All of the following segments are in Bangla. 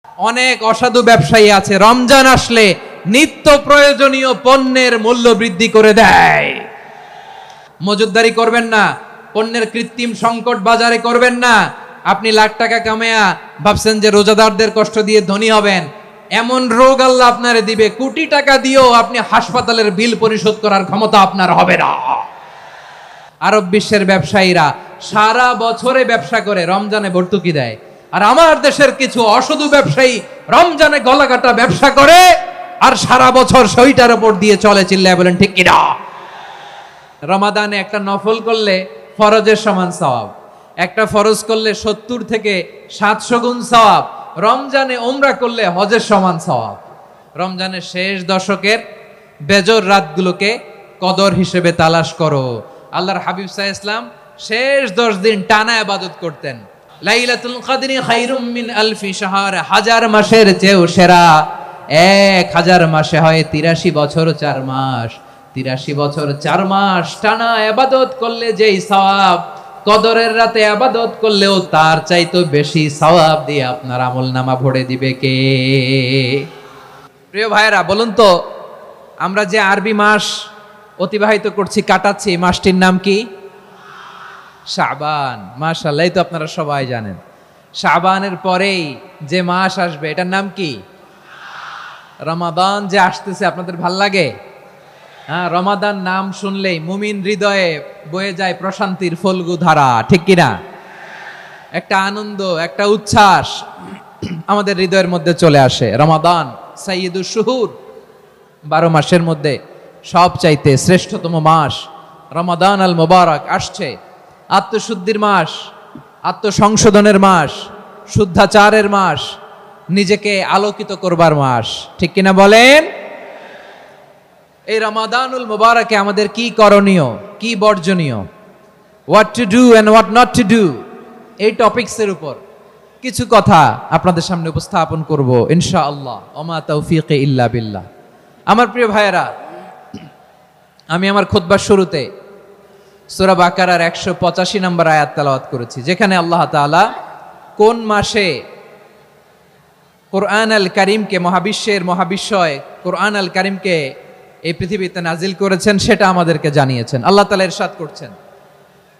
অনেক অসাধু ব্যবসায়ী আছে রমজান আসলে নিত্য প্রয়োজনীয় পণ্যের মূল্য বৃদ্ধি করে দেয়। মজুতদারি করবেন না, পণ্যের কৃত্রিম সংকট বাজারে করবেন না। আপনি লাখ টাকা কামায়া ভাবছেন যে রোজাদারদের কষ্ট দিয়ে ধনী হবেন, এমন রোগ আল্লাহ আপনারে দিবে কোটি টাকা দিয়েও আপনি হাসপাতালের বিল পরিশোধ করার ক্ষমতা আপনার হবে না। আরব বিশ্বের ব্যবসায়ীরা সারা বছরে ব্যবসা করে, রমজানে ভর্তুকি দেয়। আর আমার দেশের কিছু অসাধু ব্যবসায়ী রমজানে গলাকাটা ব্যবসা করে আর সারা বছর সইটার উপর দিয়ে চলে। চিল্লায় বলেন ঠিক কিনা? রমাদানে একটা নফল করলে ফরজের সমান সওয়াব, একটা ফরজ করলে 70 থেকে 700 গুণ সওয়াব, রমজানে উমরা করলে হজের সমান সওয়াব। রমজানের শেষ দশকের বেজর রাতগুলোকে কদর হিসেবে তালাশ করো। আল্লাহর হাবিব সাল্লাল্লাহু আলাইহি ওয়াসাল্লাম শেষ 10 দিন টানা ইবাদত করতেন। লাইলাতুল কদরি খায়রুম মিন আলফি শাহর, 1000 মাসের চেয়েও সেরা। 1000 মাসে হয় 83 বছর 4 মাস। 83 বছর 4 মাস টানা ইবাদত করলে যেই সওয়াব, কদরের রাতে ইবাদত করলেও তার চাইতে বেশি সওয়াব দিয়ে আপনার আমলনামা ভরে দিবে কে? প্রিয় ভাইরা, বলুন তো, আমরা যে আরবি মাস অতিবাহিত করছি, কাটাচ্ছি, মাসটির নাম কি? শাবান। মাশাআল্লাহ, এই তো আপনারা সবাই জানেন। শাবানের পরেই যে মাস আসবে এটার নাম কি? রমাদান। যে আসতেছে আপনাদের ভাল লাগে? হ্যাঁ, রমাদান নাম শুনলেই মুমিন হৃদয়ে বয়ে যায় প্রশান্তির ফল্গু ধারা, ঠিক কিনা? একটা আনন্দ, একটা উচ্ছ্বাস আমাদের হৃদয়ের মধ্যে চলে আসে। রমাদান সাইয়্যিদুশ শুহুর, 12 মাসের মধ্যে সব চাইতে শ্রেষ্ঠতম মাস রমাদান আল মুবারক আসছে। আত্মশুদ্ধির মাস, আত্মসংশোধনের মাস, শুদ্ধাচারের মাস, নিজেকে আলোকিত করবার মাস, ঠিক কিনা বলেন? এই রমাদানুল মুবারকে আমাদের কি করণীয়, কি বর্জনীয়, what to do and what not to do, এই টপিকসের উপর কিছু কথা আপনাদের সামনে উপস্থাপন করব ইনশাআল্লাহ। ওমা তাওফীকি ইল্লা বিল্লাহ। আমার প্রিয় ভাইয়েরা, আমি আমার খুতবার শুরুতে সূরা বাকারার 185 নম্বর আয়াত তেলাওয়াত করেছি, যেখানে আল্লাহ তাআলা কোন মাসে কোরআন আল কারীমকে, মহাবিশ্বের মহাবিশ্বয় কোরআন আল কারীমকে এই পৃথিবীতে নাজিল করেছেন সেটা আমাদেরকে জানিয়েছেন। আল্লাহ তাআলা ইরশাদ করছেন,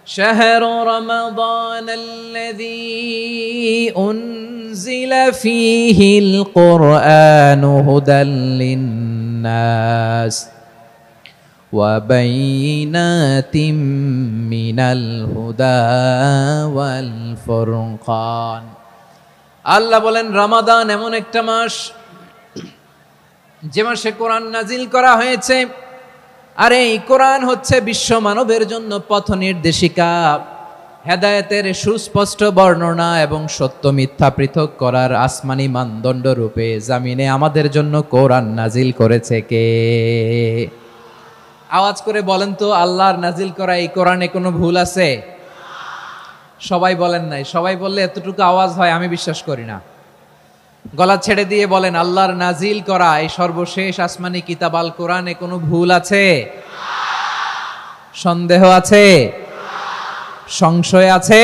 শাহরু রমাদানাল্লাযী উনজিলা ফীহিল কুরআনু হুদাল লিন্নাস ওয়া বাইনাতিম মিনাল হুদা ওয়াল ফুরকান। আল্লাহ বলেন, রমাদান এমন একটা মাস যে মাসে কোরআন নাজিল করা হয়েছে। আর এই কোরআন হচ্ছে বিশ্ব মানবের জন্য পথ নির্দেশিকা, হেদায়েতের সুস্পষ্ট বর্ণনা এবং সত্য মিথ্যা পৃথক করার আসমানি মানদণ্ড রূপে জামিনে আমাদের জন্য কোরআন নাজিল করেছে কে? আওয়াজ করে বলেন তো, আল্লাহর নাজিল করা এই কোরআনে কোনো ভুল আছে? সবাই বলেন নাই। সবাই বললে এতটুকু আওয়াজ হয় আমি বিশ্বাস করি না। গলা ছেড়ে দিয়ে বলেন, আল্লাহর নাজিল করা এই সর্বশেষ আসমানি কিতাব আল কোরআনে কোনো ভুল আছে? সন্দেহ আছে? সংশয় আছে?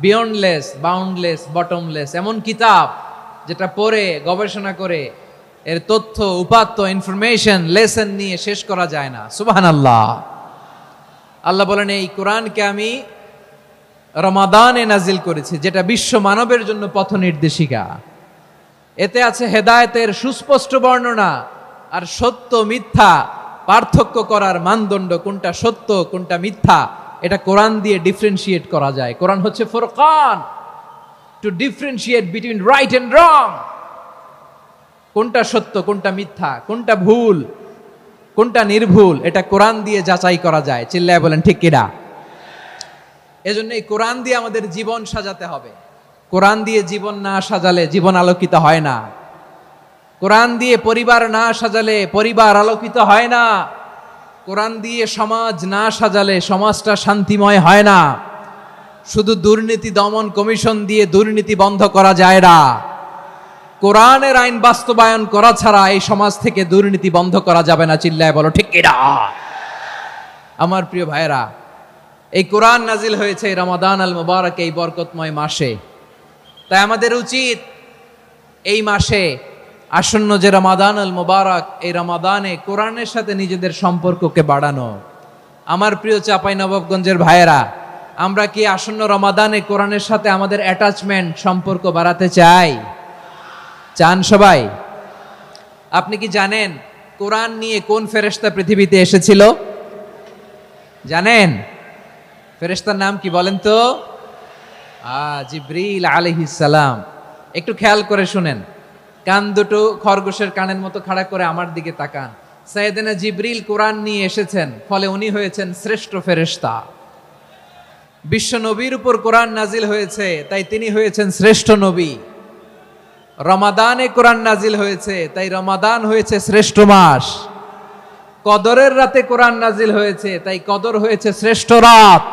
বিয়ন্ডলেস, বাউন্ডলেস, বটমলেস, এমন কিতাব যেটা পড়ে গবেষণা করে এর তথ্য, উপাত্ত, ইনফরমেশন, লেসন নিয়ে শেষ করা যায় না। সুবহানাল্লাহ। আল্লাহ বলেন, এই কোরআনকে আমি রমাদানে নাজিল করেছি, যেটা বিশ্ব মানবের জন্য পথ নির্দেশিকা। এতে আছে হেদায়েতের সুস্পষ্ট বর্ণনা আর সত্য মিথ্যা পার্থক্য করার মানদণ্ড, কোনটা সত্য কোনটা মিথ্যা এটা কোরআন দিয়ে ডিফারেন্সিয়েট করা যায়। কোরআন হচ্ছে ফুরকান, to differentiate between right and wrong. কোনটা সত্য, কোনটা মিথ্যা, কোনটা ভুল, কোনটা নির্ভুল, এটা কোরআন দিয়ে যাচাই করা যায়। চিল্লায় বলেন ঠিক কিনা? এজন্য এই কোরআন দিয়ে আমাদের জীবন সাজাতে হবে। কোরআন দিয়ে জীবন না সাজালে জীবন আলোকিত হয় না। কোরআন দিয়ে পরিবার না সাজালে পরিবার আলোকিত হয় না। কোরআন দিয়ে সমাজ না সাজালে সমাজটা শান্তিময় হয় না। শুধু দুর্নীতি দমন কমিশন দিয়ে দুর্নীতি বন্ধ করা যায় না। কোরআনের আইন বাস্তবায়ন করা ছাড়া এই সমাজ থেকে দুর্নীতি বন্ধ করা যাবে না। চিল্লায় বলো ঠিক কিনা? আমার প্রিয় ভাইরা, এই কোরআন নাজিল হয়েছে রমাদান আল মুবারক, এই বরকতময় মাসে। তাই আমাদের উচিত এই মাসে আসন্ন যে রমাদান আল মুবারক, এই রমাদানে কোরআনের সাথে নিজেদের সম্পর্ককে বাড়ানো। আমার প্রিয় চাঁপাইনবাবগঞ্জের ভাইয়েরা, আমরা কি আসন্ন রমাদানে কোরআনের সাথে আমাদের অ্যাটাচমেন্ট, সম্পর্ক বাড়াতে চাই? চান সবাই? আপনি কি জানেন কোরআন নিয়ে কোন ফেরেশতা পৃথিবীতে এসেছিল? জানেন ফেরেশতার নাম কি বলেন তো? জিবরিল আলাইহিস সালাম। একটু খেয়াল করে শুনেন, কান দুটো খরগোশের কানের মতো খাড়া করে আমার দিকে তাকান। সাইয়েদনা জিবরিল কোরআন নিয়ে এসেছেন, ফলে উনি হয়েছেন শ্রেষ্ঠ ফেরেশতা। বিশ্ব নবীর উপর কোরআন নাজিল হয়েছে, তাই তিনি হয়েছেন শ্রেষ্ঠ নবী। রমাদানে কোরআন নাজিল হয়েছে, তাই রমাদান হয়েছে শ্রেষ্ঠ মাস। কদরের রাতে কোরআন নাজিল হয়েছে, তাই কদর হয়েছে শ্রেষ্ঠ রাত।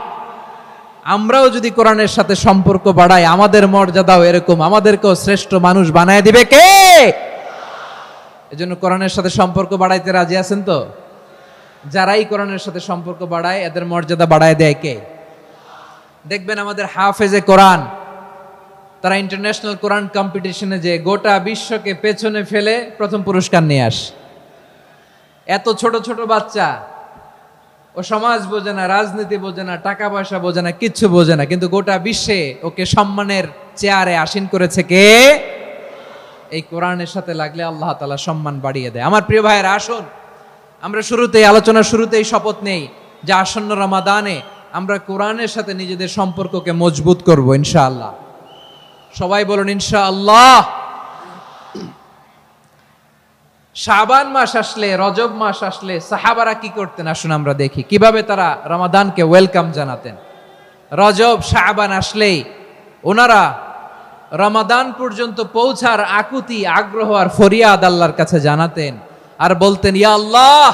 আমরাও যদি কোরআনের সাথে সম্পর্ক বাড়াই, আমাদের মর্যাদাও এরকম, আমাদেরকেও শ্রেষ্ঠ মানুষ বানায় দিবে কে? এজন্য কোরআনের সাথে সম্পর্ক বাড়াইতে রাজি আছেন তো? যারাই কোরআনের সাথে সম্পর্ক বাড়ায়, এদের মর্যাদা বাড়ায় দেয় কে? দেখবেন আমাদের হাফেজে কোরআন, তারা ইন্টারন্যাশনাল কোরআন কম্পিটিশনে যে গোটা বিশ্বকে পেছনে ফেলে প্রথম পুরস্কার নিয়ে আসে। এত ছোট ছোট বাচ্চা, ও সমাজ বোঝে না, রাজনীতি বোঝে না, টাকা পয়সা বোঝে না, কিচ্ছু বোঝে না, কিন্তু গোটা বিশ্বে ওকে সম্মানের চেয়ারে আসীন করেছে কে? এই কোরআনের সাথে লাগলে আল্লাহ তাআলা সম্মান বাড়িয়ে দেয়। আমার প্রিয় ভাইয়েরা, আসুন আমরা শুরুতেই, আলোচনার শুরুতেই শপথ নেই যে আসন্ন রমাদানে আমরা কোরআনের সাথে নিজেদের সম্পর্ককে মজবুত করব ইনশাআল্লাহ। সবাই বলুন ইনশাআল্লাহ। শাবান মাস আসলে, রজব মাস আসলে সাহাবারা কি করতেন আসুন আমরা দেখি, কিভাবে তারা রমাদানকে ওয়েলকাম জানাতেন। রজব শাবান আসলেই ওনারা রমাদান পর্যন্ত পৌঁছার আকুতি, আগ্রহ আর ফরিয়াদ আল্লাহর কাছে জানাতেন আর বলতেন, ইয়া আল্লাহ,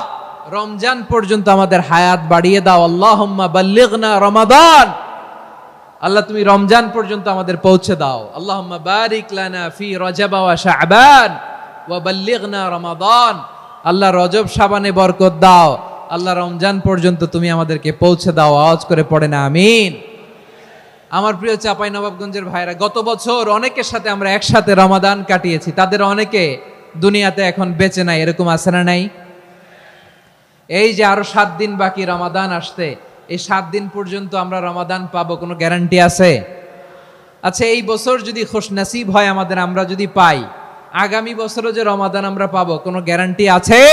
রমজান পর্যন্ত আমাদের হায়াত বাড়িয়ে দাও। আল্লাহুম্মা বাল্লিগনা রমাদান, আল্লাহ তুমি রমজান পর্যন্ত আমাদের পৌঁছে দাও। আল্লাহুম্মা বারিক লানা ফি রজব ওয়া শাবান ওয়া বাল্লিগনা রমাদান, আল্লাহ রজব শাবানে বরকত দাও, আল্লাহ রমজান পর্যন্ত তুমি আমাদেরকে পৌঁছে দাও। আওয়াজ করে পড়েন আমিন। আমার প্রিয় চাঁপাইনবাবগঞ্জের ভাইরা, গত বছর অনেকের সাথে আমরা একসাথে রমাদান কাটিয়েছি, তাদের অনেকে দুনিয়াতে এখন বেঁচে নাই, এরকম আছে না নাই? এই যে আরো 7 দিন বাকি রমাদান আসতে, এই 7 দিন পর্যন্ত আমরা রমাদান পাবো, কোনো গ্যারান্টি আছে? আচ্ছা, এই বছর যদি খুশনসিব হয় আমাদের, আমরা যদি পাই, আগামী বছরও যে রমাদান আমরা পাবো, কোনো গ্যারান্টি আছে?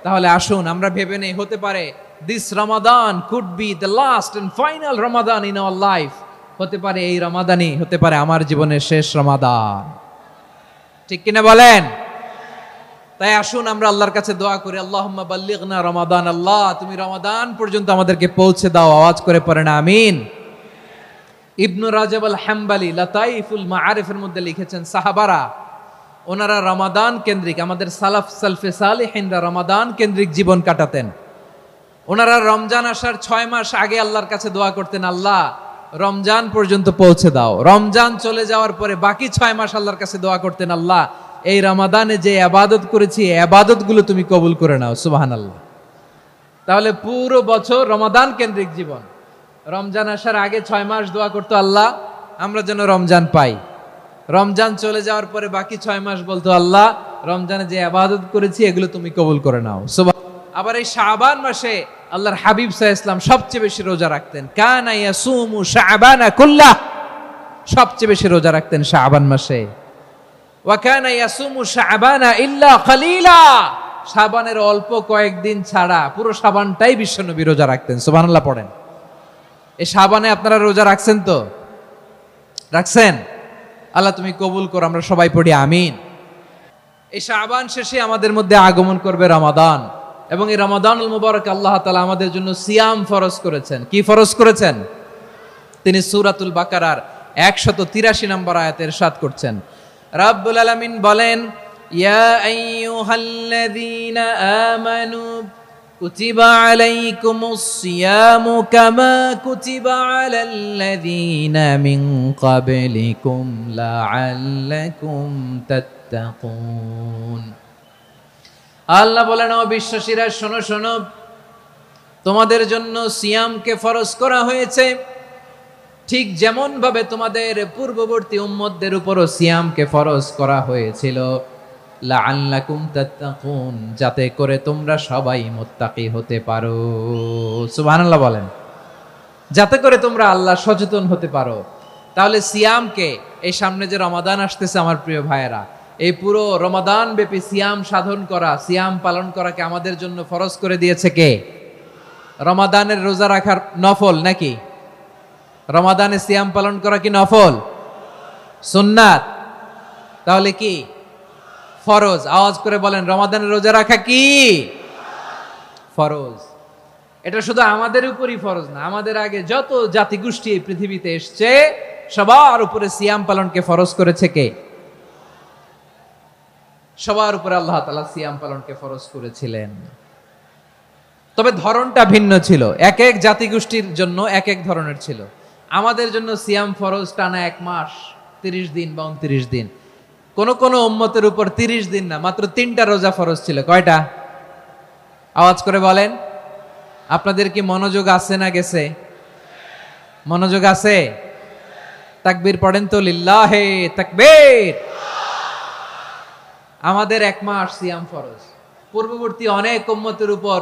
তাহলে আসুন আমরা ভেবে নেই, হতে পারে this Ramadan could be the last and final Ramadan in our life. হতে পারে এই রমাদানই হতে পারে আমার জীবনের শেষ রমাদান। ঠিক কিনা বলেন? তাই আসুন আমরা আল্লাহর কাছে দোয়া করি, আল্লাহুম্মা বাল্লিগনা রমাদান, আল্লাহ তুমি রমাদান পর্যন্ত আমাদেরকে পৌঁছে দাও। আওয়াজ করে পড়েন আমিন। ইবনু রাজব আল হাম্বলি লাতাইফুল মাআরিফের মধ্যে লিখেছেন, সাহাবারা ওনারা রমাদান কেন্দ্রিক, আমাদের সালাফ সালফে সালিহিনরা রমাদান কেন্দ্রিক জীবন কাটাতেন। ওনারা রমজান আসার 6 মাস আগে আল্লাহর কাছে দোয়া করতেন, আল্লাহ রমজান পর্যন্ত পৌঁছে দাও। রমজান চলে যাওয়ার পরে বাকি 6 মাস আল্লাহর কাছে দোয়া করতেন, আল্লাহ এই রমাদানে যে ইবাদত করেছি, এই ইবাদতগুলো তুমি কবুল করে নাও। সুবহানাল্লাহ। তাহলে পুরো বছর রমাদান কেন্দ্রিক জীবন। রমজান আসার আগে 6 মাস দোয়া করতো, আল্লাহ আমরা যেন রমজান পাই। রমজান চলে যাওয়ার পরে বাকি 6 মাস বলতো, আল্লাহ রমজানে যে ইবাদত করেছি এগুলো তুমি কবুল করে নাও। আবার এই শাবান মাসে আল্লাহর হাবিব সাল্লাল্লাহু আলাইহি ওয়াসাল্লাম সবচেয়ে বেশি রোজা রাখতেন। কানা ইয়াসুমু শাবানা কুল্লাহ, সবচেয়ে বেশি রোজা রাখতেন শাবান মাসে। ওয়া কানা ইয়াসুমু শাবানা ইল্লা কলিলা, শাবানের অল্প কয়েকদিন ছাড়া পুরো শাবানটাই বিশ্বনবী রোজা রাখতেন। সুবহানাল্লাহ পড়েন। এই শাবানে আপনারা রোজা রাখছেন তো? রাখছেন? আল্লাহ তুমি কবুল করো, আমরা সবাই পড়ি আমিন। এই শাবান শেষে আমাদের মধ্যে আগমন করবে রমাদান, এবং এই রমাদানুল মুবারক আল্লাহ তাআলা আমাদের জন্য সিয়াম ফরজ করেছেন। কি ফরজ করেছেন? তিনি সূরাতুল বাকারার 183 নম্বর আয়াতে ইরশাদ করছেন, রাব্বুল আলামিন বলেন, ইয়া আইয়ুহাল্লাযীনা আমানু কুতিবা আলাইকুমুস সিয়ামু কামা কুতিবা আলাল্লাযীনা মিন ক্বাবলিকুম লাআল্লাকুম তাত্তাকুন। আল্লাহ বলেন, ও বিশ্বাসীরা শোনো শোনো, তোমাদের জন্য সিয়ামকে ফরজ করা হয়েছে ঠিক যেমন ভাবে তোমাদের পূর্ববর্তী উম্মতদের উপরও সিয়ামকে ফরজ করা হয়েছিল, লাআল্লাকুম তাত্তাকুন, যাতে করে তোমরা সবাই মুত্তাকি হতে পারো। সুবহানাল্লাহ বলেন। যাতে করে তোমরা আল্লাহ সচেতন হতে পারো। তাহলে সিয়ামকে, এই সামনে যে রমাদান আসতেছে আমার প্রিয় ভাইয়েরা, এই পুরো রমাদান ব্যাপী সিয়াম সাধন করা, সিয়াম পালন করাকে আমাদের জন্য ফরজ করে দিয়েছে কে? রমাদানের রোজা রাখার নফল নাকি? রমাদানে সিয়াম পালন করা কি নফল? সুন্নাত? তাহলে কি ফরজ? আওয়াজ করে বলেন, রমাদানের রোজা রাখা কি ফরজ? এটা শুধু আমাদের উপরই ফরজ না, আমাদের আগে যত জাতিগোষ্ঠী এই পৃথিবীতে এসছে সবার উপরে সিয়াম পালনকে ফরজ করেছে কে? সবার উপরে আল্লাহ তাআলা সিয়াম পালনকে ফরজ করেছিলেন। তবে ধরনটা ভিন্ন ছিল, এক এক জাতিগোষ্ঠীর জন্য এক এক ধরনের ছিল। আমাদের জন্য সিয়াম ফরজ টানা 1 মাস 30 দিন বা 29 দিন। কোন কোন উম্মতের উপর 30 দিন না, মাত্র 3টা রোজা ফরজ ছিল। কয়টা? আওয়াজ করে বলেন। আপনাদের কি মনোযোগ আছে না গেছে? মনোযোগ আছে? তাকবীর পড়েন তো, লিল্লাহে তাকবীর। আমাদের 1 মাস সিয়াম ফরজ। পূর্ববর্তী অনেক উম্মতের উপর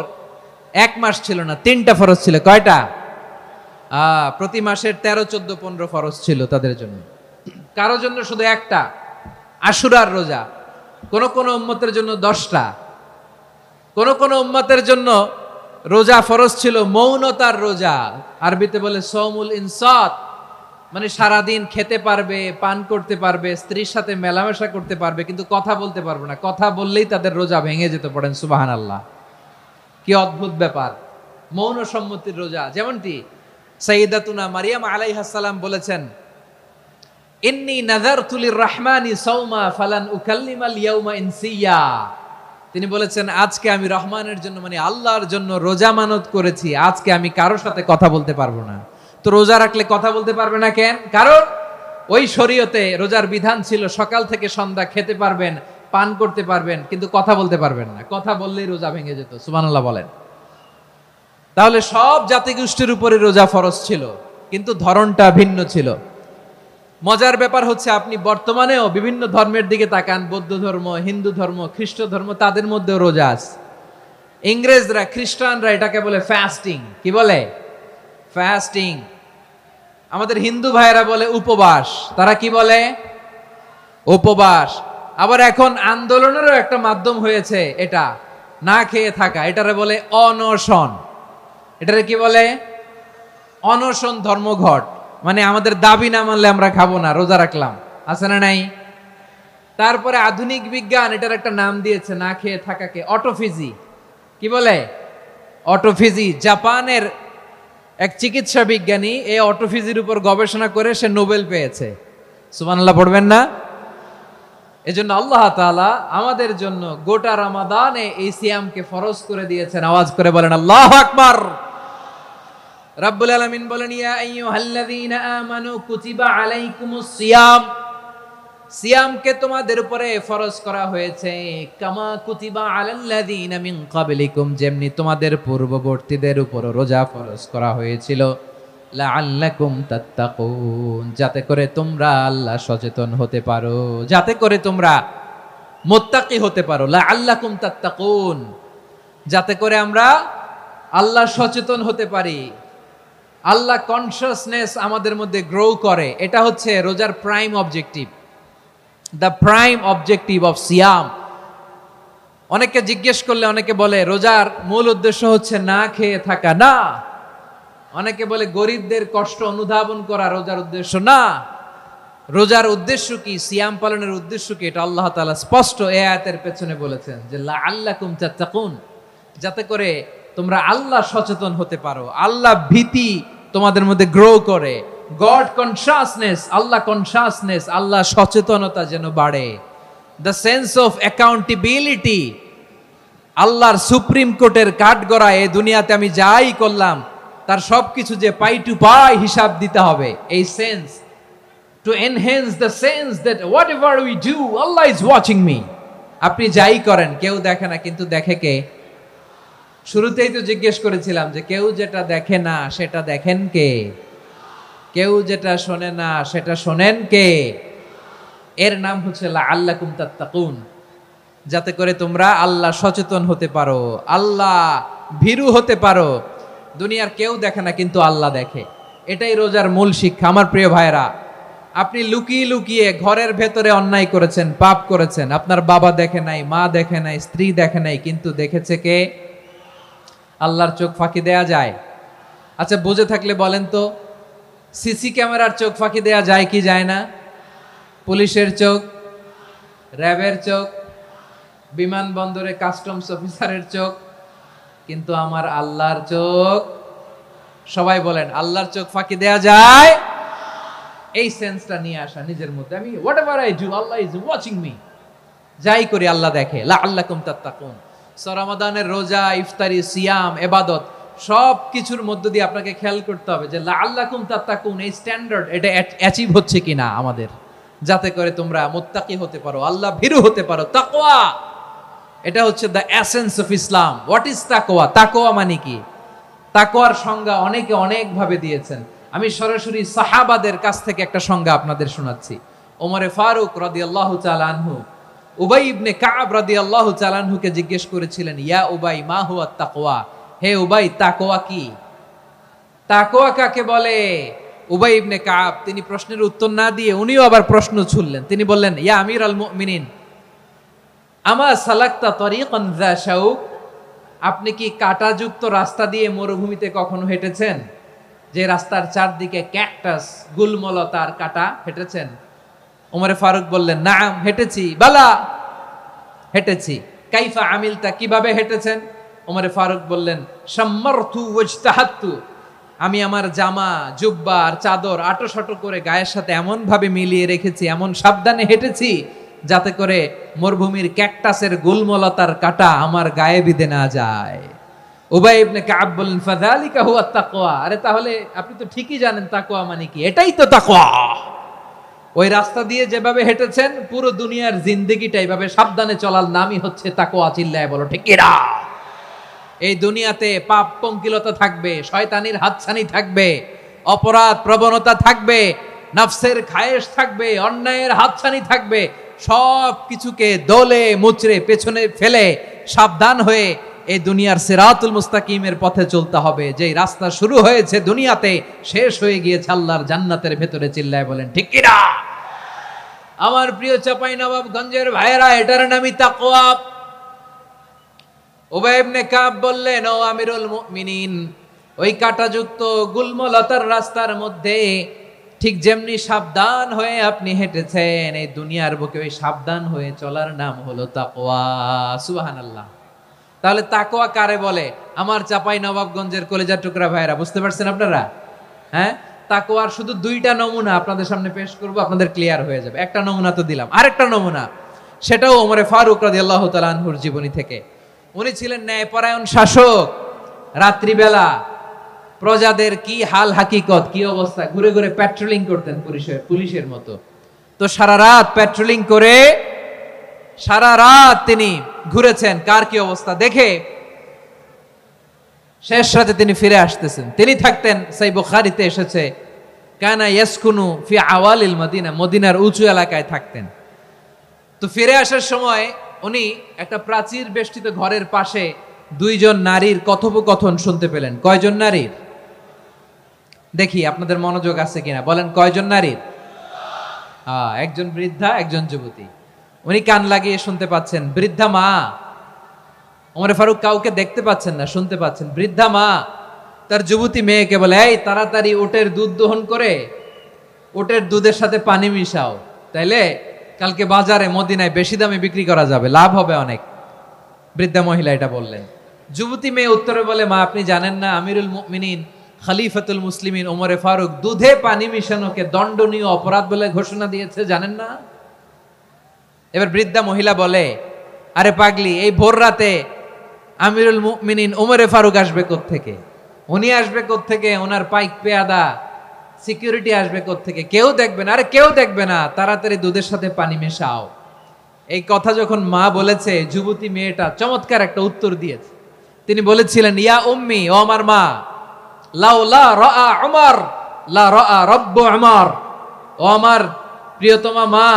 1 মাস ছিল না, 3টা ফরজ ছিল। কয়টা? প্রতি মাসের 13, 14, 15 ফরজ ছিল তাদের জন্য। কারো জন্য শুধু একটা, আশুরার রোজা। কোন কোন উম্মতের জন্য 10টা। কোন কোন উম্মতের জন্য রোজা ফরজ ছিল মৌনতার রোজা, আরবিতে বলে সৌমুল ইনসাত, মানে সারাদিন খেতে পারবে, পান করতে পারবে, স্ত্রীর সাথে মেলামেশা করতে পারবে, কিন্তু কথা বলতে পারবে না। কথা বললেই তাদের রোজা ভেঙে যেত। পড়েন সুবহানাল্লাহ। কি অদ্ভুত ব্যাপার! মৌন সম্মতির রোজা। যেমনটি সাইয়্যিদাতুনা মারিয়াম আলাইহিস সালাম বলেছেন, ইন্নী নাযারতু লির-রাহমানি সাওমা ফালান উকাল্লিমাল ইয়াওমা ইনসিয়া। তিনি বলেছেন, আজকে আমি রহমানের জন্য, মানে আল্লাহর জন্য রোজা মানত করেছি, আজকে আমি কারোর সাথে কথা বলতে পারবো না। তো রোজা রাখলে কথা বলতে পারবে না কেন? কারণ ওই শরীয়তে রোজার বিধান ছিল সকাল থেকে সন্ধ্যা খেতে পারবেন, পান করতে পারবেন, কিন্তু কথা বলতে পারবেন না। কথা বললেই রোজা ভেঙে যেত। সুবহানাল্লাহ বলেন। তাহলে সব জাতিগোষ্ঠীর উপরে রোজা ফরজ ছিল, কিন্তু ধরনটা ভিন্ন ছিল। মজার ব্যাপার হচ্ছে, আপনি বর্তমানেও বিভিন্ন ধর্মের দিকে তাকান, বৌদ্ধ ধর্ম, হিন্দু ধর্ম, খ্রিস্ট ধর্ম, তাদের মধ্যেও রোজা আছে। ইংরেজরা, খ্রিস্টানরা এটাকে বলে ফাস্টিং। কি বলে? ফাস্টিং। আমাদের হিন্দু ভাইয়েরা বলে উপবাস। তারা কি বলে? উপবাস। আবার এখন আন্দোলনেরও একটা মাধ্যম হয়েছে এটা, না খেয়ে থাকা। এটারে বলে অনশন। এটারে কি বলে? অনশন ধর্মঘট। মানে আমাদের দাবি না মানলে আমরা খাবো না, রোজা রাখলাম। আছে না নাই? তারপরে আধুনিক বিজ্ঞান এটার একটা নাম দিয়েছে না খেয়ে থাকাকে, অটোফিজি। কি বলে? অটোফিজি। জাপানের এক চিকিৎসা বিজ্ঞানী এই অটোফিজির উপর গবেষণা করে সে নোবেল পেয়েছে। সুবহানাল্লাহ পড়বেন না? এজন্য আল্লাহ তাআলা আমাদের জন্য গোটা রমাদানে এই সিয়ামকে ফরজ করে দিয়েছেন। আওয়াজ করে বলেন আল্লাহু আকবার। রাব্বুল আলামিন বলেন, ইয়া আইয়ুহাল্লাযীনা আমানু কুতিবা আলাইকুমুস সিয়াম। সিয়ামকে তোমাদের উপরে ফরজ করা হয়েছে, কামা কুতিবা আলাল্লাযীনা মিন ক্বাবলিকুম, যেমনি তোমাদের পূর্ববর্তীদের উপর রোজা ফরজ করা হয়েছিল, লাআল্লাকুম তাত্তাকুন, যাতে করে তোমরা আল্লাহ সচেতন হতে পারো, যাতে করে তোমরা মুত্তাকি হতে পারো। লাআল্লাকুম তাত্তাকুন, যাতে করে আমরা আল্লাহ সচেতন হতে পারি, আল্লাহ কনসিয়াসনেস আমাদের মধ্যে গ্রো করে। এটা হচ্ছে রোজার prime objective, the prime objective of সিয়াম। অনেকে জিজ্ঞেস করলে অনেকে বলে রোজার মূল উদ্দেশ্য হচ্ছে না খেয়ে থাকা। না। অনেকে বলে গরিবদের কষ্ট অনুধাবন করা রোজার উদ্দেশ্য। না। রোজার উদ্দেশ্য কি, সিয়াম পালনের উদ্দেশ্য কি, এটা আল্লাহ তাআলা স্পষ্ট এই আয়াতের পেছনে বলেছেন যে লাআল্লাকুম তাত্তাকুন, যাতে করে তোমরা আল্লাহ সচেতন হতে পারো, আল্লাহ ভীতি তোমাদের মধ্যে গ্রো করে, গড কনসিয়াসনেস, আল্লাহ কনসিয়াসনেস, আল্লাহ সচেতনতা যেন বাড়ে, দ্য সেন্স অফ অ্যাকাউন্টেবিলিটি। আল্লাহর সুপ্রিম কোর্টের কাঠগড়া এই দুনিয়াতে আমি যাই করলাম তার সবকিছু যে পাই টু পাই হিসাব দিতে হবে, এই sense, to enhance the sense that what ever we do Allah is watching me. আপনি যাই করেন কেউ দেখে না, কিন্তু দেখে কে? শুরুতেই তো জিজ্ঞেস করেছিলাম যে কেউ যেটা দেখে না সেটা দেখেন কে? কেউ যেটা শোনে না সেটা শোনেন কে? এর নাম হচ্ছে লাআল্লাকুম তাত্তাকুন, যাতে করে তোমরা আল্লাহ সচেতন হতে পারো, আল্লাহ ভীরু হতে পারো। দুনিয়ার কেউ দেখে না, কিন্তু আল্লাহ দেখে। এটাই রোজার মূল শিক্ষা। আমার প্রিয় ভাইরা, আপনি লুকিয়ে লুকিয়ে ঘরের ভেতরে অন্যায় করেছেন, পাপ করেছেন, আপনার বাবা দেখে নাই, মা দেখে নাই, স্ত্রী দেখে নাই, কিন্তু দেখেছে কে? আল্লাহর চোখ ফাঁকি দেয়া যায়? আচ্ছা, বুঝে থাকলে বলেন তো, সিসি ক্যামেরার চোখ ফাঁকি দেয়া যায় কি যায় না? পুলিশের চোখ, র্যাবের চোখ, বিমানবন্দরে কাস্টমস অফিসারের চোখ, কিন্তু আমার আল্লাহর চোখ? সবাই বলেন, আল্লাহর চোখ ফাঁকি দেয়া যায়? এই সেন্সটা নিয়ে আসা নিজের মধ্যে, আমি whatever I do Allah is watching me, যাই করি আল্লাহ দেখে। লাআল্লাকুম তাত্তাকুন। রমাদানের রোজা, ইফতারি, সিয়াম, ইবাদত সব কিছুর মধ্য দিয়ে আপনাকে খেয়াল করতে হবে যে লাআল্লাকুম তাত্তাকুন এই স্ট্যান্ডার্ড এটা অ্যাচিভ হচ্ছে কিনা আমাদের, যাতে করে তোমরা মুত্তাকি হতে পারো, আল্লাহ ভীরু হতে পারো। তাকওয়া, এটা হচ্ছে the essence of Islam. What is তাকওয়া? তাকওয়া মানে কি? তাকওয়ার সংজ্ঞা অনেকে অনেক ভাবে দিয়েছেন। আমি সরাসরি সাহাবাদের কাছ থেকে একটা সংজ্ঞা আপনাদের শোনাচ্ছি। ওমরে ফারুক রাদিয়াল্লাহু তাআলা আনহু উবাই ইবনে কাব রাদিয়াল্লাহু তাআলা আনহুকে জিজ্ঞেস করেছিলেন, ইয়া উবাই মা হুয়া তাকওয়া? হে উবাই, তাকওয়া কি? তাকওয়া কাকে বলে? উবাই ইবনে কাব তিনি প্রশ্নের উত্তর না দিয়ে উনিও আবার প্রশ্ন ছুড়লেন। তিনি বললেন, ইয়া আমিরাল মুমিনিন, আমা সালাকতা তরিকান যা শাউক? আপনি কি কাঁটাযুক্ত রাস্তা দিয়ে মরুভূমিতে কখনো হেঁটেছেন? যে রাস্তার চারদিকে ক্যাকটাস, গুলমলতার কাঁটা, হেঁটেছেন? ওমরে ফারুক বললেন, নাম, হেঁটেছি। বালা, হেঁটেছি। কাইফা আমিলতা, কিভাবে হেঁটেছেন? ওমরে ফারুক বললেন, শাম্মারতু ওয়াজতাহাতু, আমি আমার জামা, জুব্বা আর চাদর আটো করে গায়ের সাথে এমন ভাবে মিলিয়ে রেখেছি, এমন সাবধানে হেঁটেছি যাতে করে মরুভূমির ক্যাকটাসের গুলমলতার কাঁটা আমার গায়ে বিঁধে না যায়। উবাই ইবনে কাব বললেন, ফাযালিকা হুয়া তাকওয়া। আরে তাহলে আপনি তো ঠিকই জানেন তাকওয়া মানে কি, এটাই তো তাকওয়া। ওই রাস্তা দিয়ে যেভাবে হেঁটেছেন, পুরো দুনিয়ার জিন্দেগিটা এইভাবে সাবধানে চলার নামই হচ্ছে তাকওয়া। চিল্লায় বলো ঠিক কিনা? এই দুনিয়াতে পাপ পঙ্কিলতা থাকবে, শয়তানির হাতছানি থাকবে, অপরাধ প্রবণতা থাকবে, নফসের খায়েশ থাকবে, অন্যায়ের হাতছানি থাকবে। সব কিছুকে দলে মুচড়ে পেছনে ফেলে সাবধান হয়ে এই দুনিয়ার সিরাতুল মুস্তাকিমের পথে চলতে হবে। যেই রাস্তা শুরু হয়েছে দুনিয়াতে, শেষ হয়ে গিয়েছে আল্লাহর জান্নাতের ভেতরে। চিল্লায় বলেন ঠিক কিনা? আমার প্রিয় চাঁপাইনবাবগঞ্জের ভাইয়েরা, এটার নামই তাকওয়া। উবাই ইবনে কাব বললেন, ও আমিরুল মুমিনিন, ওই কাঁটাযুক্ত গুলমলতার রাস্তার মধ্যে ঠিক যেমনি সাবধান হয়ে আপনি হেঁটেছেন, এই দুনিয়ার বুকে ওই সাবধান হয়ে চলার নাম হলো তাকওয়া। সুবহানাল্লাহ। তাহলে তাকওয়া কারে বলে? আমার চাঁপাইনবাবগঞ্জের কলেজার টুকরা ভাইয়েরা, বুঝতে পারছেন আপনারা? হ্যাঁ, তাকওয়ার শুধু দুইটা নমুনা আপনাদের সামনে পেশ করব, আপনাদের ক্লিয়ার হয়ে যাবে। একটা নমুনা তো দিলাম, আরেকটা নমুনা, সেটাও ওমরে ফারুক রাদিয়াল্লাহু তাআলা আনহুর জীবনী থেকে। উনি ছিলেন ন্যায়পরায়ণ শাসক। রাত্রিবেলা প্রজাদের কি হাল হাকিকত, কি অবস্থা, ঘুরে ঘুরে প্যাট্রোলিং করতেন পুলিশের মতো। তো সারা রাত প্যাট্রোলিং করে সারা রাত তিনি ঘুরেছেন কার কি অবস্থা দেখে। শেষ রাতে তিনি ফিরে আসতেছেন। তিনি থাকতেন, সহিহ বুখারীতে এসেছে, কানা ইয়াসকুনু ফি আওয়ালিল মদিনা, মদিনার উঁচু এলাকায় থাকতেন। তো ফিরে আসার সময় উনি একটা প্রাচীর বেষ্টিত ঘরের পাশে দুইজন নারীর কথোপকথন শুনতে পেলেন। কয়জন নারীর? দেখি আপনাদের মনোযোগ আছে কিনা, বলেন কয়জন নারীর? একজন বৃদ্ধা, একজন যুবতী। উনি কান লাগিয়ে শুনতে পাচ্ছেন। বৃদ্ধা মা, ওমর ফারুক কাউকে দেখতে পাচ্ছেন না, শুনতে পাচ্ছেন। বৃদ্ধা মা তার যুবতী মেয়েকে বলে, এই তাড়াতাড়ি উটের দুধ দহন করে উটের দুধের সাথে পানি মিশাও, তাইলে কালকে বাজারে মদিনায় বেশি দামে বিক্রি করা যাবে, লাভ হবে অনেক। বৃদ্ধা মহিলা এটা বললেন। যুবতী মেয়ে উত্তরে বলে, মা আপনি জানেন না আমিরুল মুমিনিন খলিফাতুল মুসলিমিন ওমরে ফারুক দুধে পানি মিশানোকে দণ্ডনীয় অপরাধ বলে ঘোষণা দিয়েছে, জানেন না? এবার বৃদ্ধা মহিলা বলে, আরে পাগলি, এই ভোর রাতে আমিরুল মুমিনিন ওমরে ফারুক আসবে কোত্থেকে? উনি আসবে কোত্থেকে? ওনার পাইক পেয়াদা সিকিউরিটি আসবে কোত্থেকে? কেউ দেখবে না। আরে কেউ দেখবে না, তাড়াতাড়ি দুধের সাথে পানি মেশাও। এই কথা যখন মা বলেছে, যুবতী মেয়েটা চমৎকার একটা উত্তর দিয়েছে। তিনি বলেছিলেন, ইয়া উম্মি, ও আমার মা, লাউলা রাআ উমর লা রাআ রাব্বু উমর, ও আমার প্রিয়তমা মা,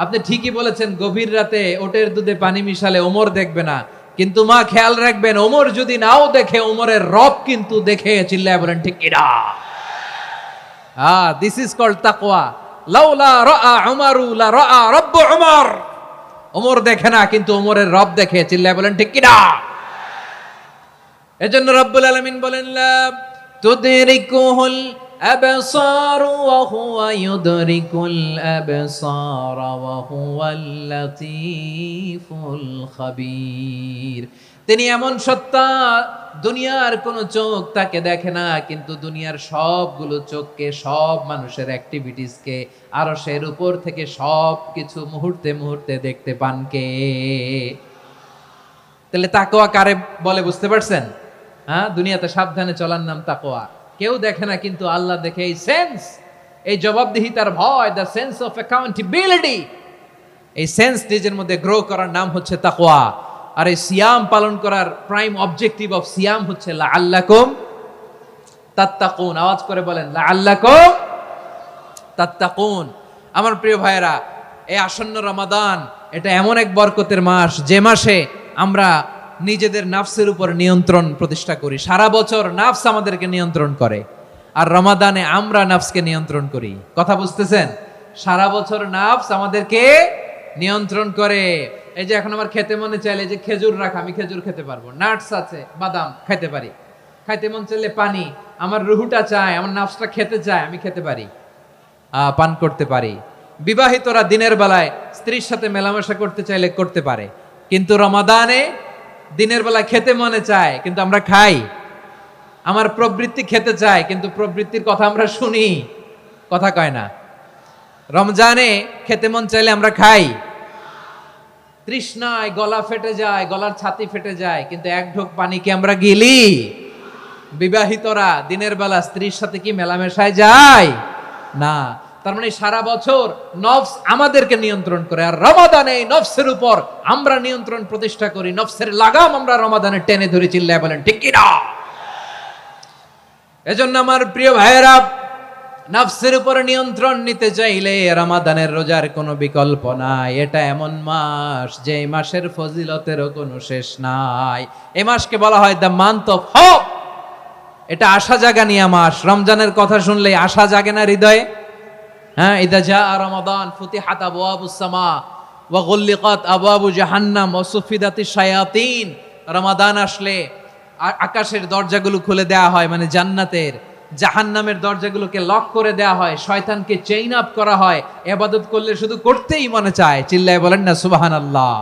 আপনি ঠিকই বলেছেন, গভীর রাতে ওটের দুধে পানি মিশালে ওমর দেখবে না, কিন্তু মা খেয়াল রাখবেন, ওমর যদি নাও দেখে, ওমরের রব কিন্তু দেখে। চিল্লায় বলেন ঠিক কিনা? দিস ইজ কল্ড তাকওয়া। লাউলা রাআ উমারু লা রাআ রাব্বু উমর। ওমর দেখে না, কিন্তু ওমরের রব দেখে। চিল্লায় বলেন ঠিক কিনা? এজন্য রব্বুল আলামিন বলেন, লা তুদরিকুহুল আবসার ওয়া হুয়া ইউদরিকুল আবসার ওয়া হুয়াল লাতীফুল খাবীর। তিনি এমন সত্তা, দুনিয়ার কোন চোখ তাকে দেখে না, কিন্তু দুনিয়ার সবগুলো চোখকে, সব মানুষের অ্যাক্টিভিটিসকে, আরশের উপর থেকে সব কিছু মুহূর্তে মুহূর্তে দেখতে পান কে? তাহলে তাকওয়া কারে বলে বুঝতে পারছেন? দুনিয়াতে সাবধানে চলার নাম তাকওয়া। কেউ দেখে না, কিন্তু আল্লাহ দেখে। এই সেন্স, এই জবাবদিহিতার ভয়, দ্য সেন্স অফ অ্যাকাউন্টেবিলিটি, এই সেন্স নিজের মধ্যে গ্রো করার নাম হচ্ছে তাকওয়া। আর এই সিয়াম পালন করার প্রাইম অবজেক্টিভ অফ সিয়াম হচ্ছে লাআল্লাকুম তাত্তাকুন। আওয়াজ করে বলেন, লাআল্লাকুম তাত্তাকুন। আমার প্রিয় ভাইয়েরা, এই আসন্ন রমাদান, এটা এমন এক বরকতের মাস, যে মাসে আমরা নিজেদের নাফসের উপর নিয়ন্ত্রণ প্রতিষ্ঠা করি। সারা বছর নাফস আমাদেরকে নিয়ন্ত্রণ করে, আর রমাদানে আমরা নাফসকে নিয়ন্ত্রণ করি। কথা বুঝতেছেন? সারা বছর নাফস আমাদেরকে নিয়ন্ত্রণ করে। এই যে এখন আমার খেতে মনে চাইলে যে খেজুর রাখ, আমি খেজুর খেতে পারবো, নাটস আছে, বাদাম খেতে পারি। খাইতে মন চাইলে পানি, আমার রুহুটা চায়, আমার নাফসটা খেতে চায়, আমি খেতে পারি, পান করতে পারি। বিবাহিতরা দিনের বেলায় স্ত্রীর সাথে মেলামেশা করতে চাইলে করতে পারে, কিন্তু রমাদানে দিনের বেলায় খেতে মনে চায়, কিন্তু আমরা খাই। আমার প্রবৃত্তি খেতে চায়, কিন্তু প্রবৃত্তির কথা আমরা শুনি, কথা কয় না। রমজানে খেতে মন চাইলে আমরা খাই, তৃষ্ণায় গলা ফেটে যায়, গলার ছাতি ফেটে যায়, কিন্তু এক ঢোক পানি কি আমরা গিলি? বিবাহিতরা দিনের বেলা স্ত্রীর সাথে কি মেলামেশায় যায় না। তার মানে সারা বছর নফস আমাদেরকে নিয়ন্ত্রণ করে, আর রমাদানে নফসের উপর আমরা নিয়ন্ত্রণ প্রতিষ্ঠা করি। নফসের লাগাম আমরা রমাদানে টেনে ধরে। চিল্লায় বলেন ঠিক কি না? এজন্য আমার প্রিয় ভাইয়েরা, নফসের উপর নিয়ন্ত্রণ নিতে চাইলে রমাদানের রোজার কোনো বিকল্প নাই। এটা এমন মাস, যে মাসের ফজিলতেরও কোনো শেষ নাই। এই মাসকে বলা হয় দ্য মান্থ অফ হোপ। এটা আশা জাগানিয়া মাস। রমজানের কথা শুনলে আশা জাগে না হৃদয়ে? ইদা জাআ রমাদান ফুতিহাত আবওয়াবুস সামা ওয়া গুল্লিকাত আবওয়াবু জাহান্নাম ওয়া সুফিদাতিশ শায়াতিন। রমাদান আসলে আকাশের দরজাগুলো খুলে দেয়া হয়, মানে জান্নাতের। জাহান্নামের দরজাগুলোকে লক করে দেয়া হয়, শয়তানকে চেইন আপ করা হয়। ইবাদত করলে শুধু করতেই মনে চায়। চিল্লায় বলেন না সুবহানাল্লাহ।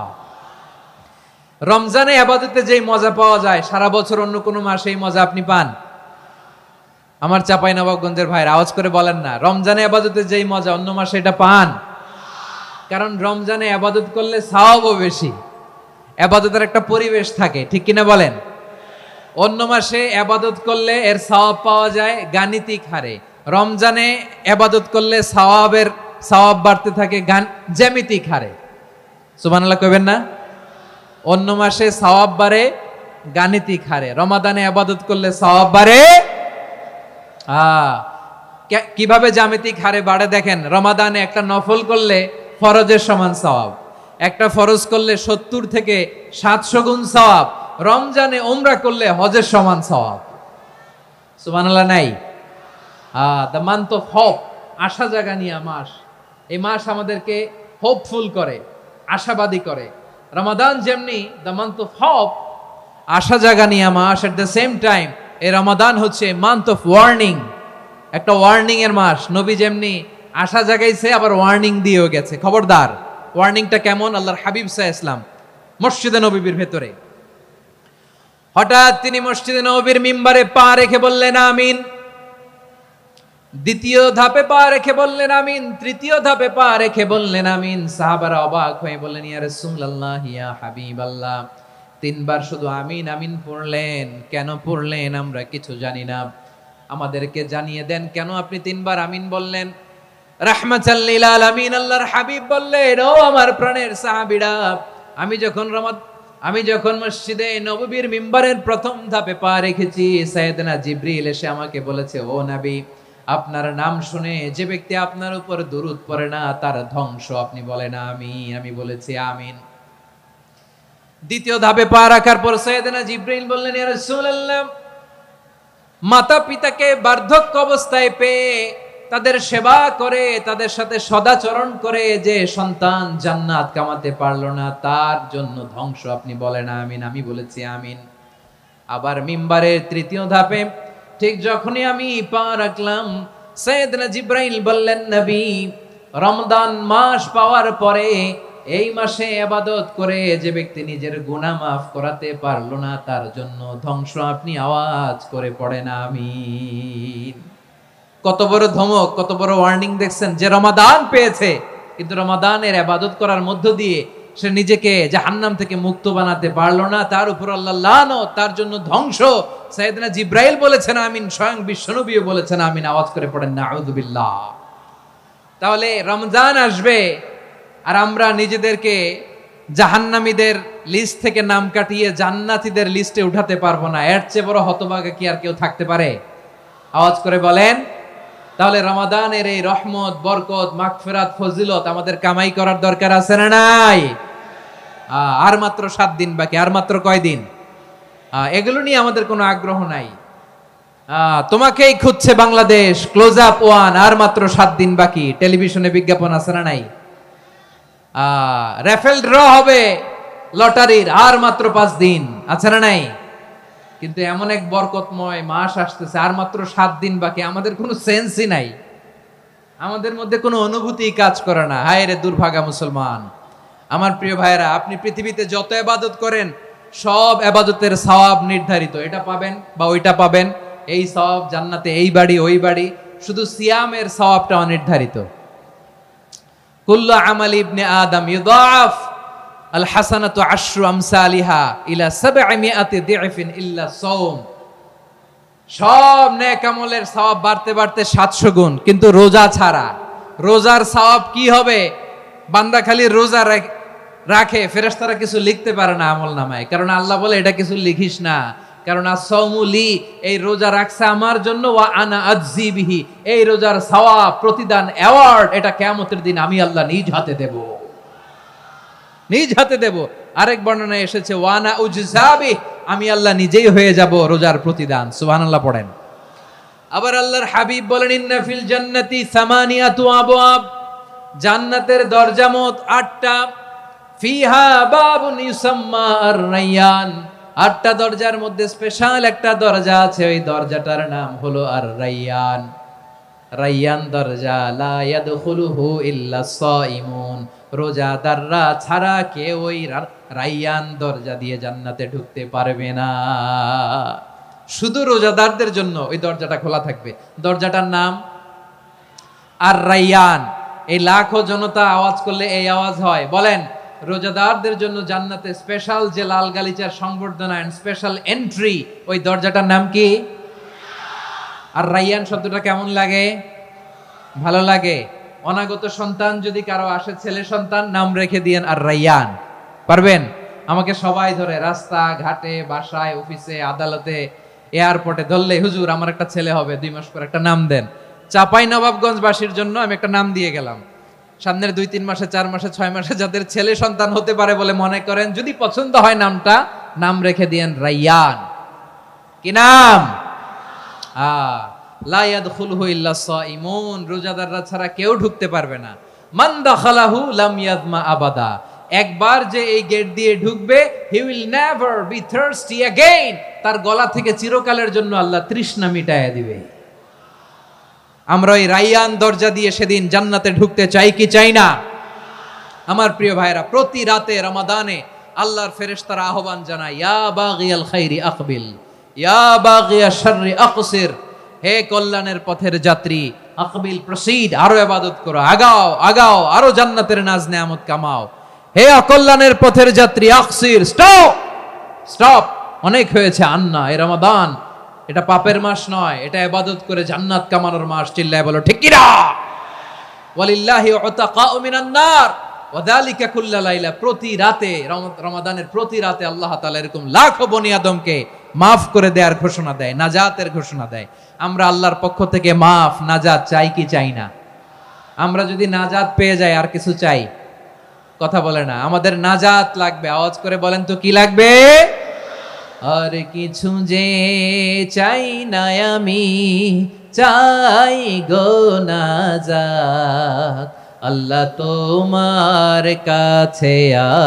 রমজানে ইবাদতে যেই মজা পাওয়া যায়, সারা বছর অন্য কোনো মাসে এই মজা আপনি পান? আমার চাঁপাইনবাবগঞ্জের ভাইরা আওয়াজ করে বলেন না, রমজানে ইবাদতে যেই মজা অন্য মাসে এটা পান? কারণ রমজানে ইবাদত করলে সওয়াবও বেশি, ইবাদতের একটা পরিবেশ থাকে, ঠিক কিনা বলেন? অন্য মাসে ইবাদত করলে এর সওয়াব পাওয়া যায় গাণিতিক হারে, রমজানে ইবাদত করলে সওয়াব বাড়তে থাকে জ্যামিতিক হারে। সুবহানাল্লাহ কইবেন না? অন্য মাসে সওয়াব বাড়ে গাণিতিক হারে, রমাদানে ইবাদত করলে সওয়াব বাড়ে কিভাবে জ্যামিতিক হারে বাড়ে দেখেন। রমাদানে একটা নফল করলে ফরজের সমান সওয়াব, একটা ফরজ করলে 70 থেকে 700 গুণ সওয়াব, রমজানে উমরা করলে হজের সমান সওয়াব। সুবহানাল্লাহ নাই? দ্য মান্থ অফ হোপ, আশা জাগানিয়া মাস। এই মাস আমাদেরকে হোপফুল করে, আশাবাদী করে। রমাদান যেমনি দ্য মান্থ অফ হোপ, আশা জাগানিয়া মাস, এট দ্য সেম টাইম এই রমাদান হচ্ছে মান্থ অফ ওয়ার্নিং, একটা ওয়ার্নিং এর মাস। নবী যেমনি আশা জাগাইছে, আবার ওয়ার্নিং দিয়েও গেছে, খবরদার। ওয়ার্নিংটা কেমন? আল্লাহর হাবিব সাল্লাল্লাহু আলাইহি ওয়াসাল্লাম মসজিদে নববীর ভেতরে, হঠাৎ তিনি মসজিদে নববীর মিম্বারে পা রেখে বললেন আমিন। দ্বিতীয় ধাপে পা রেখে বললেন আমিন, তৃতীয় ধাপে পা রেখে বললেন আমিন। সাহাবারা অবাক হয়ে বললেন, ইয়া রাসূলুল্লাহ, ইয়া হাবিবাল্লাহ, 3 বার শুধু আমিন আমিন পড়লেন, কেন পড়লেন আমরা কিছু জানি না, আমাদেরকে জানিয়ে দেন কেন আপনি 3 বার আমিন বললেন। রাহমাতাল লিল আলামিন আল্লাহর হাবিব বললেন, ও আমার প্রাণের সাহাবীরা, আমি যখন মসজিদে নববীর মিম্বারের প্রথম ধাপে পা রেখেছি, সাইয়েদনা জিবরিল এসে আমাকে বলেছে, ও নবী, আপনার নাম শুনে যে ব্যক্তি আপনার উপর দুরূদ পড়ে না তার ধ্বংস আপনি বলেন আমিন। আমি বলেছি আমিন। দ্বিতীয় ধাপে পা রাখার পর সাইয়েদনা জিবরাইল বললেন, ইয়া রাসূলুল্লাহ, মাতা পিতাকে বার্ধক্য অবস্থায় পেয়ে তাদের সেবা করে তাদের সাথে সদাচরণ করে যে সন্তান জান্নাত কামাতে পারলো না তার জন্য ধ্বংস আপনি বলেন আমিন। আমি বলেছি আমিন। আবার মিম্বারের তৃতীয় ধাপে ঠিক যখনই আমি পা রাখলাম, সাইয়েদনা জিবরাইল বললেন, নবী, রমজান মাস পাওয়ার পরে এই মাসে ইবাদত করে যে ব্যক্তি নিজের গুনাহ মাফ করাতে পারলো না তার জন্য ধ্বংস আপনি আওয়াজ করে পড়েন আমিন। কত বড় ধমক, কত বড় ওয়ার্নিং দেখছেন, যে রমাদান পেয়েছে কিন্তু রমাদানের ইবাদত করার মধ্য দিয়ে সে নিজেকে জাহান্নাম থেকে মুক্ত বানাতে পারলো না, তার উপর আল্লাহ লানত, তার জন্য ধ্বংস। সাইয়েদনা জিবরাইল বলেছেন আমিন, স্বয়ং বিশ্বনবীও বলেছেন আমিন। আওয়াজ করে পড়েন নাউযুবিল্লাহ। তাহলে রমজান আসবে আর আমরা নিজেদেরকে জাহান্নামীদের লিস্ট থেকে নাম কাটিয়ে জান্নাতীদের লিস্টে উঠাতে পারবো না। এর চেয়ে বড় হতভাগা কি আর কেউ থাকতে পারে? আওয়াজ করে বলেন। তাহলে রমাদানের এই রহমত, বরকত, মাগফিরাত, ফজিলত আমাদের কামাই করার দরকার আছে না নাই? আর মাত্র 7 দিন বাকি। আর মাত্র কয় দিন? এগুলো নিয়ে আমাদের কোনো আগ্রহ নাই। তোমাকেই খুঁজছে বাংলাদেশ, ক্লোজ আপ 1, আর মাত্র 7 দিন বাকি। টেলিভিশনে বিজ্ঞাপন আছে না নাই? রেফেল ড্র হবে লটারির, আর মাত্র 5 দিন, আছে না নাই? কিন্তু এমন এক বরকতময় মাস আসতেছে, আর মাত্র 7 দিন বাকি। আমাদের কোনো সেন্সই নাই, আমাদের মধ্যে কোনো অনুভূতি কাজ করে না। হায় রে দুর্ভাগা মুসলমান। আমার প্রিয় ভাইরা, আপনি পৃথিবীতে যত ইবাদত করেন সব ইবাদতের সওয়াব নির্ধারিত। এটা পাবেন বা ওইটা পাবেন, এই সওয়াব জান্নাতে, এই বাড়ি ওই বাড়ি। শুধু সিয়ামের সওয়াবটা অনির্ধারিত। কুল্লু আমালি ইবনে আদম ইউদাফ আল হাসানাতু আশরু আমসালিহা ইলা 700 দি'ফিন ইল্লা সাওম। সব নেক আমলের সওয়াব বাড়তে বাড়তে 700 গুণ, কিন্তু রোজা ছাড়া। রোজার সওয়াব কি হবে? বান্দা খালি রোজা রাখে, ফেরেশতারা কিছু লিখতে পারে না আমলনামায়, কারণ আল্লাহ বলে এটা কিছু লিখিস না, কারণ as-সাওমুলি, এই রোজা রাখছে আমার জন্য, ওয়া আনা আজজি বিহি, এই রোজার সওয়াব, প্রতিদান, অ্যাওয়ার্ড এটা কিয়ামতের দিন আমি আল্লাহ নিজ হাতে দেব, নিজ হাতে দেব। আরেক বর্ণনায় এসেছে ওয়ানা উজজাবি, আমি আল্লাহ নিজেই হয়ে যাব রোজার প্রতিদান। সুবহানাল্লাহ পড়েন। আবার আল্লাহর হাবিব বলেন, ইন্না ফিল জান্নাতি 8 আবওয়াব, জান্নাতের দরজা মোট 8টা। ফিহা বাবুন ইউসাম্মা আর-রায়্যান, 8টা দরজার মধ্যে স্পেশাল একটা দরজা আছে, ওই দরজাটার নাম হলো আর-রায়্যান। রায়্যান দরজা, লা ইয়াদখুলুহু ইল্লা সাইমুন, রোজাদাররা ছাড়া কেউ ওই রায়্যান দরজা দিয়ে জান্নাতে ঢুকতে পারবে না। শুধু রোজাদারদের জন্য ওই দরজাটা খোলা থাকবে। দরজাটার নাম আর-রায়্যান। এই লাখো জনতা আওয়াজ করলে এই আওয়াজ হয়। বলেন, রোজাদারদের জন্য জান্নাতে স্পেশাল যে লাল গালিচার সংবর্ধনা এন্ড স্পেশাল এন্ট্রি, ওই দরজাটার নাম কি? আর-রায়্যান শব্দটা কেমন লাগে? ভালো লাগে। অনাগত সন্তান যদি কারো আসে, ছেলে সন্তান, নাম রেখে দিয়েন আর-রায়্যান। পারবেন? আমাকে সবাই ধরে রাস্তা ঘাটে, বাসায়, অফিসে, আদালতে, এয়ারপোর্টে ধরলে, হুজুর আমার একটা ছেলে হবে 2 মাস পর, একটা নাম দেন। চাপাই নবাবগঞ্জবাসীর জন্য আমি একটা নাম দিয়ে গেলাম। সামনের 2-3 মাসে, 4 মাসে, 6 মাসে যাদের ছেলে সন্তান হতে পারে বলে মনে করেন, যদি পছন্দ হয় নামটা, নাম রেখে দিয়েন রায়্যান। কি নাম? লা ইয়াদখুলুহু ইল্লা সাইমুন, রোজাদাররা ছাড়া কেউ ঢুকতে পারবে না। মান দাখালাহু লাম ইয়াযমা আবাদা, একবার যে এই গেট দিয়ে ঢুকবে, he will never be thirsty again, তার গলা থেকে চিরকালের জন্য আল্লাহ তৃষ্ণা মিটায়া দিবে। আমরা ওই রায়্যান দরজা দিয়ে সেদিন জান্নাতে ঢুকতে চাই কি চাই না? আমার প্রিয় ভাইরা, প্রতি রাতে রমাদানে আল্লাহর ফেরেশতারা আহ্বান জানায়, ইয়া বাগিয়াল খাইরি আকবিল, ইয়া বাগিয়াশ শাররি আকসির, হে কল্যাণের পথের যাত্রী, আকবিল, প্রসিড, আরো ইবাদত করো, আগাও আগাও, আরো জান্নাতের নাজ নেয়ামত কামাও। হে অকল্যাণের পথের যাত্রী, আকসির, স্টপ স্টপ, অনেক হয়েছে। আন্না, এই রমাদান এটা পাপের মাস নয়, এটা ইবাদত করে জান্নাত কামানোর মাস। চিল্লায় বলো ঠিক কি না? ওয়ালিল্লাহি উতাকাউ মিনান নার ওয়া যালিকা কুল্লা লাইলা, প্রতি রাতে, রমাদানের প্রতি রাতে আল্লাহ তাআলা এরকম লাখো বনি আদমকে মাফ করে দেওয়ার ঘোষণা দেয়, নাজাতের ঘোষণা দেয়। আমরা আল্লাহর পক্ষ থেকে মাফ নাজাত চাই কি চাই না? আমরা যদি নাজাত পেয়ে যাই আর কিছু চাই? কথা বলে না। আমাদের নাজাত লাগবে। আওয়াজ করে বলেন তো কি লাগবে? আর কিছু যে চাই না আমি, চাই গো নাজাত। আল্লাহ তোমার কাছে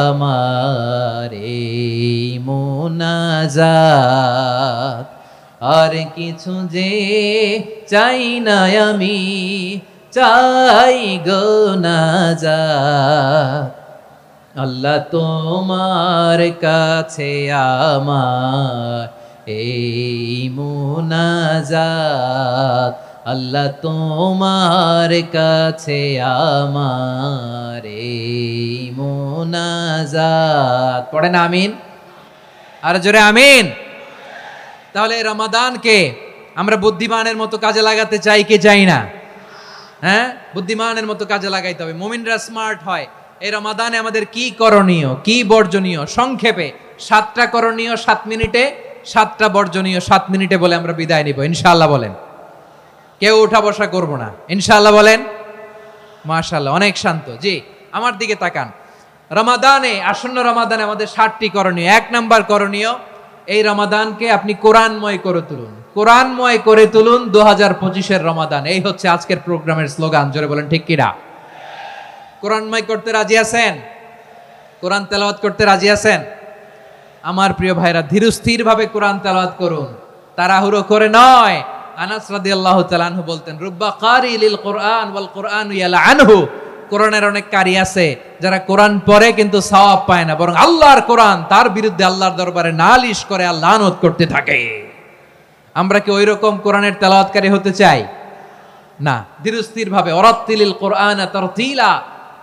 আমার এই মুনাজাত। আর কিছু যে চাই না আমি, চাই গো নাজাত। আল্লাহ তোমার কাছে আমার এই মুনাজাত। আল্লাহ তোমার কাছে আমার এই মুনাজাত। পড়েন আমিন। আর জোরে আমিন। তাহলে রমাদানকে আমরা বুদ্ধিমানের মতো কাজে লাগাতে চাই কি চাই না? হ্যাঁ, বুদ্ধিমানের মতো কাজে লাগাইতে হবে। মুমিনরা স্মার্ট হয়। এই রমাদানে আমাদের কি করণীয়, কি বর্জনীয়, সংক্ষেপে 7টা করণীয় 7 মিনিটে, 7টা বর্জনীয় 7 মিনিটে বলে আমরা বিদায় নিব ইনশাআল্লাহ। বলেন, কেউ উঠা বসা করব না ইনশাআল্লাহ। বলেন মাশাআল্লাহ, অনেক শান্ত। জি, আমার দিকে তাকান। রমাদানে, আসন্ন রমাদানে আমাদের 7টি করণীয়। 1 নাম্বার করণীয়, এই রমাদানকে আপনি কোরআনময় করে তুলুন। কোরআনময় করে তুলুন 2025-এর রমাদান। এই হচ্ছে আজকের প্রোগ্রামের স্লোগান। জোরে বলেন ঠিক কিনা? কোরআনময় করতে রাজি আছেন? কোরআন তেলাওয়াত করতে রাজি আছেন? আমার প্রিয় ভাইরা, ধীরস্থির ভাবে কোরআন তেলাওয়াত করুন, তাড়াহুড়ো করে নয়। আনাস রাদিয়াল্লাহু তাআলা আনহু বলতেন, রুব্বা কারি লিল কোরআন ওয়াল কোরআন ইয়ালআনহু। কোরআনের অনেক কারি আছে যারা কোরআন পড়ে কিন্তু সওয়াব পায় না, বরং আল্লাহর কোরআন তার বিরুদ্ধে আল্লাহর দরবারে নালিশ করে আর লানত করতে থাকে। আমরা কি ওই রকম কোরআনের তেলাওয়াতকারী হতে চাই? না। ধীরস্থির ভাবে ওয়ারাত্তিলিল কোরআন তারতিলা,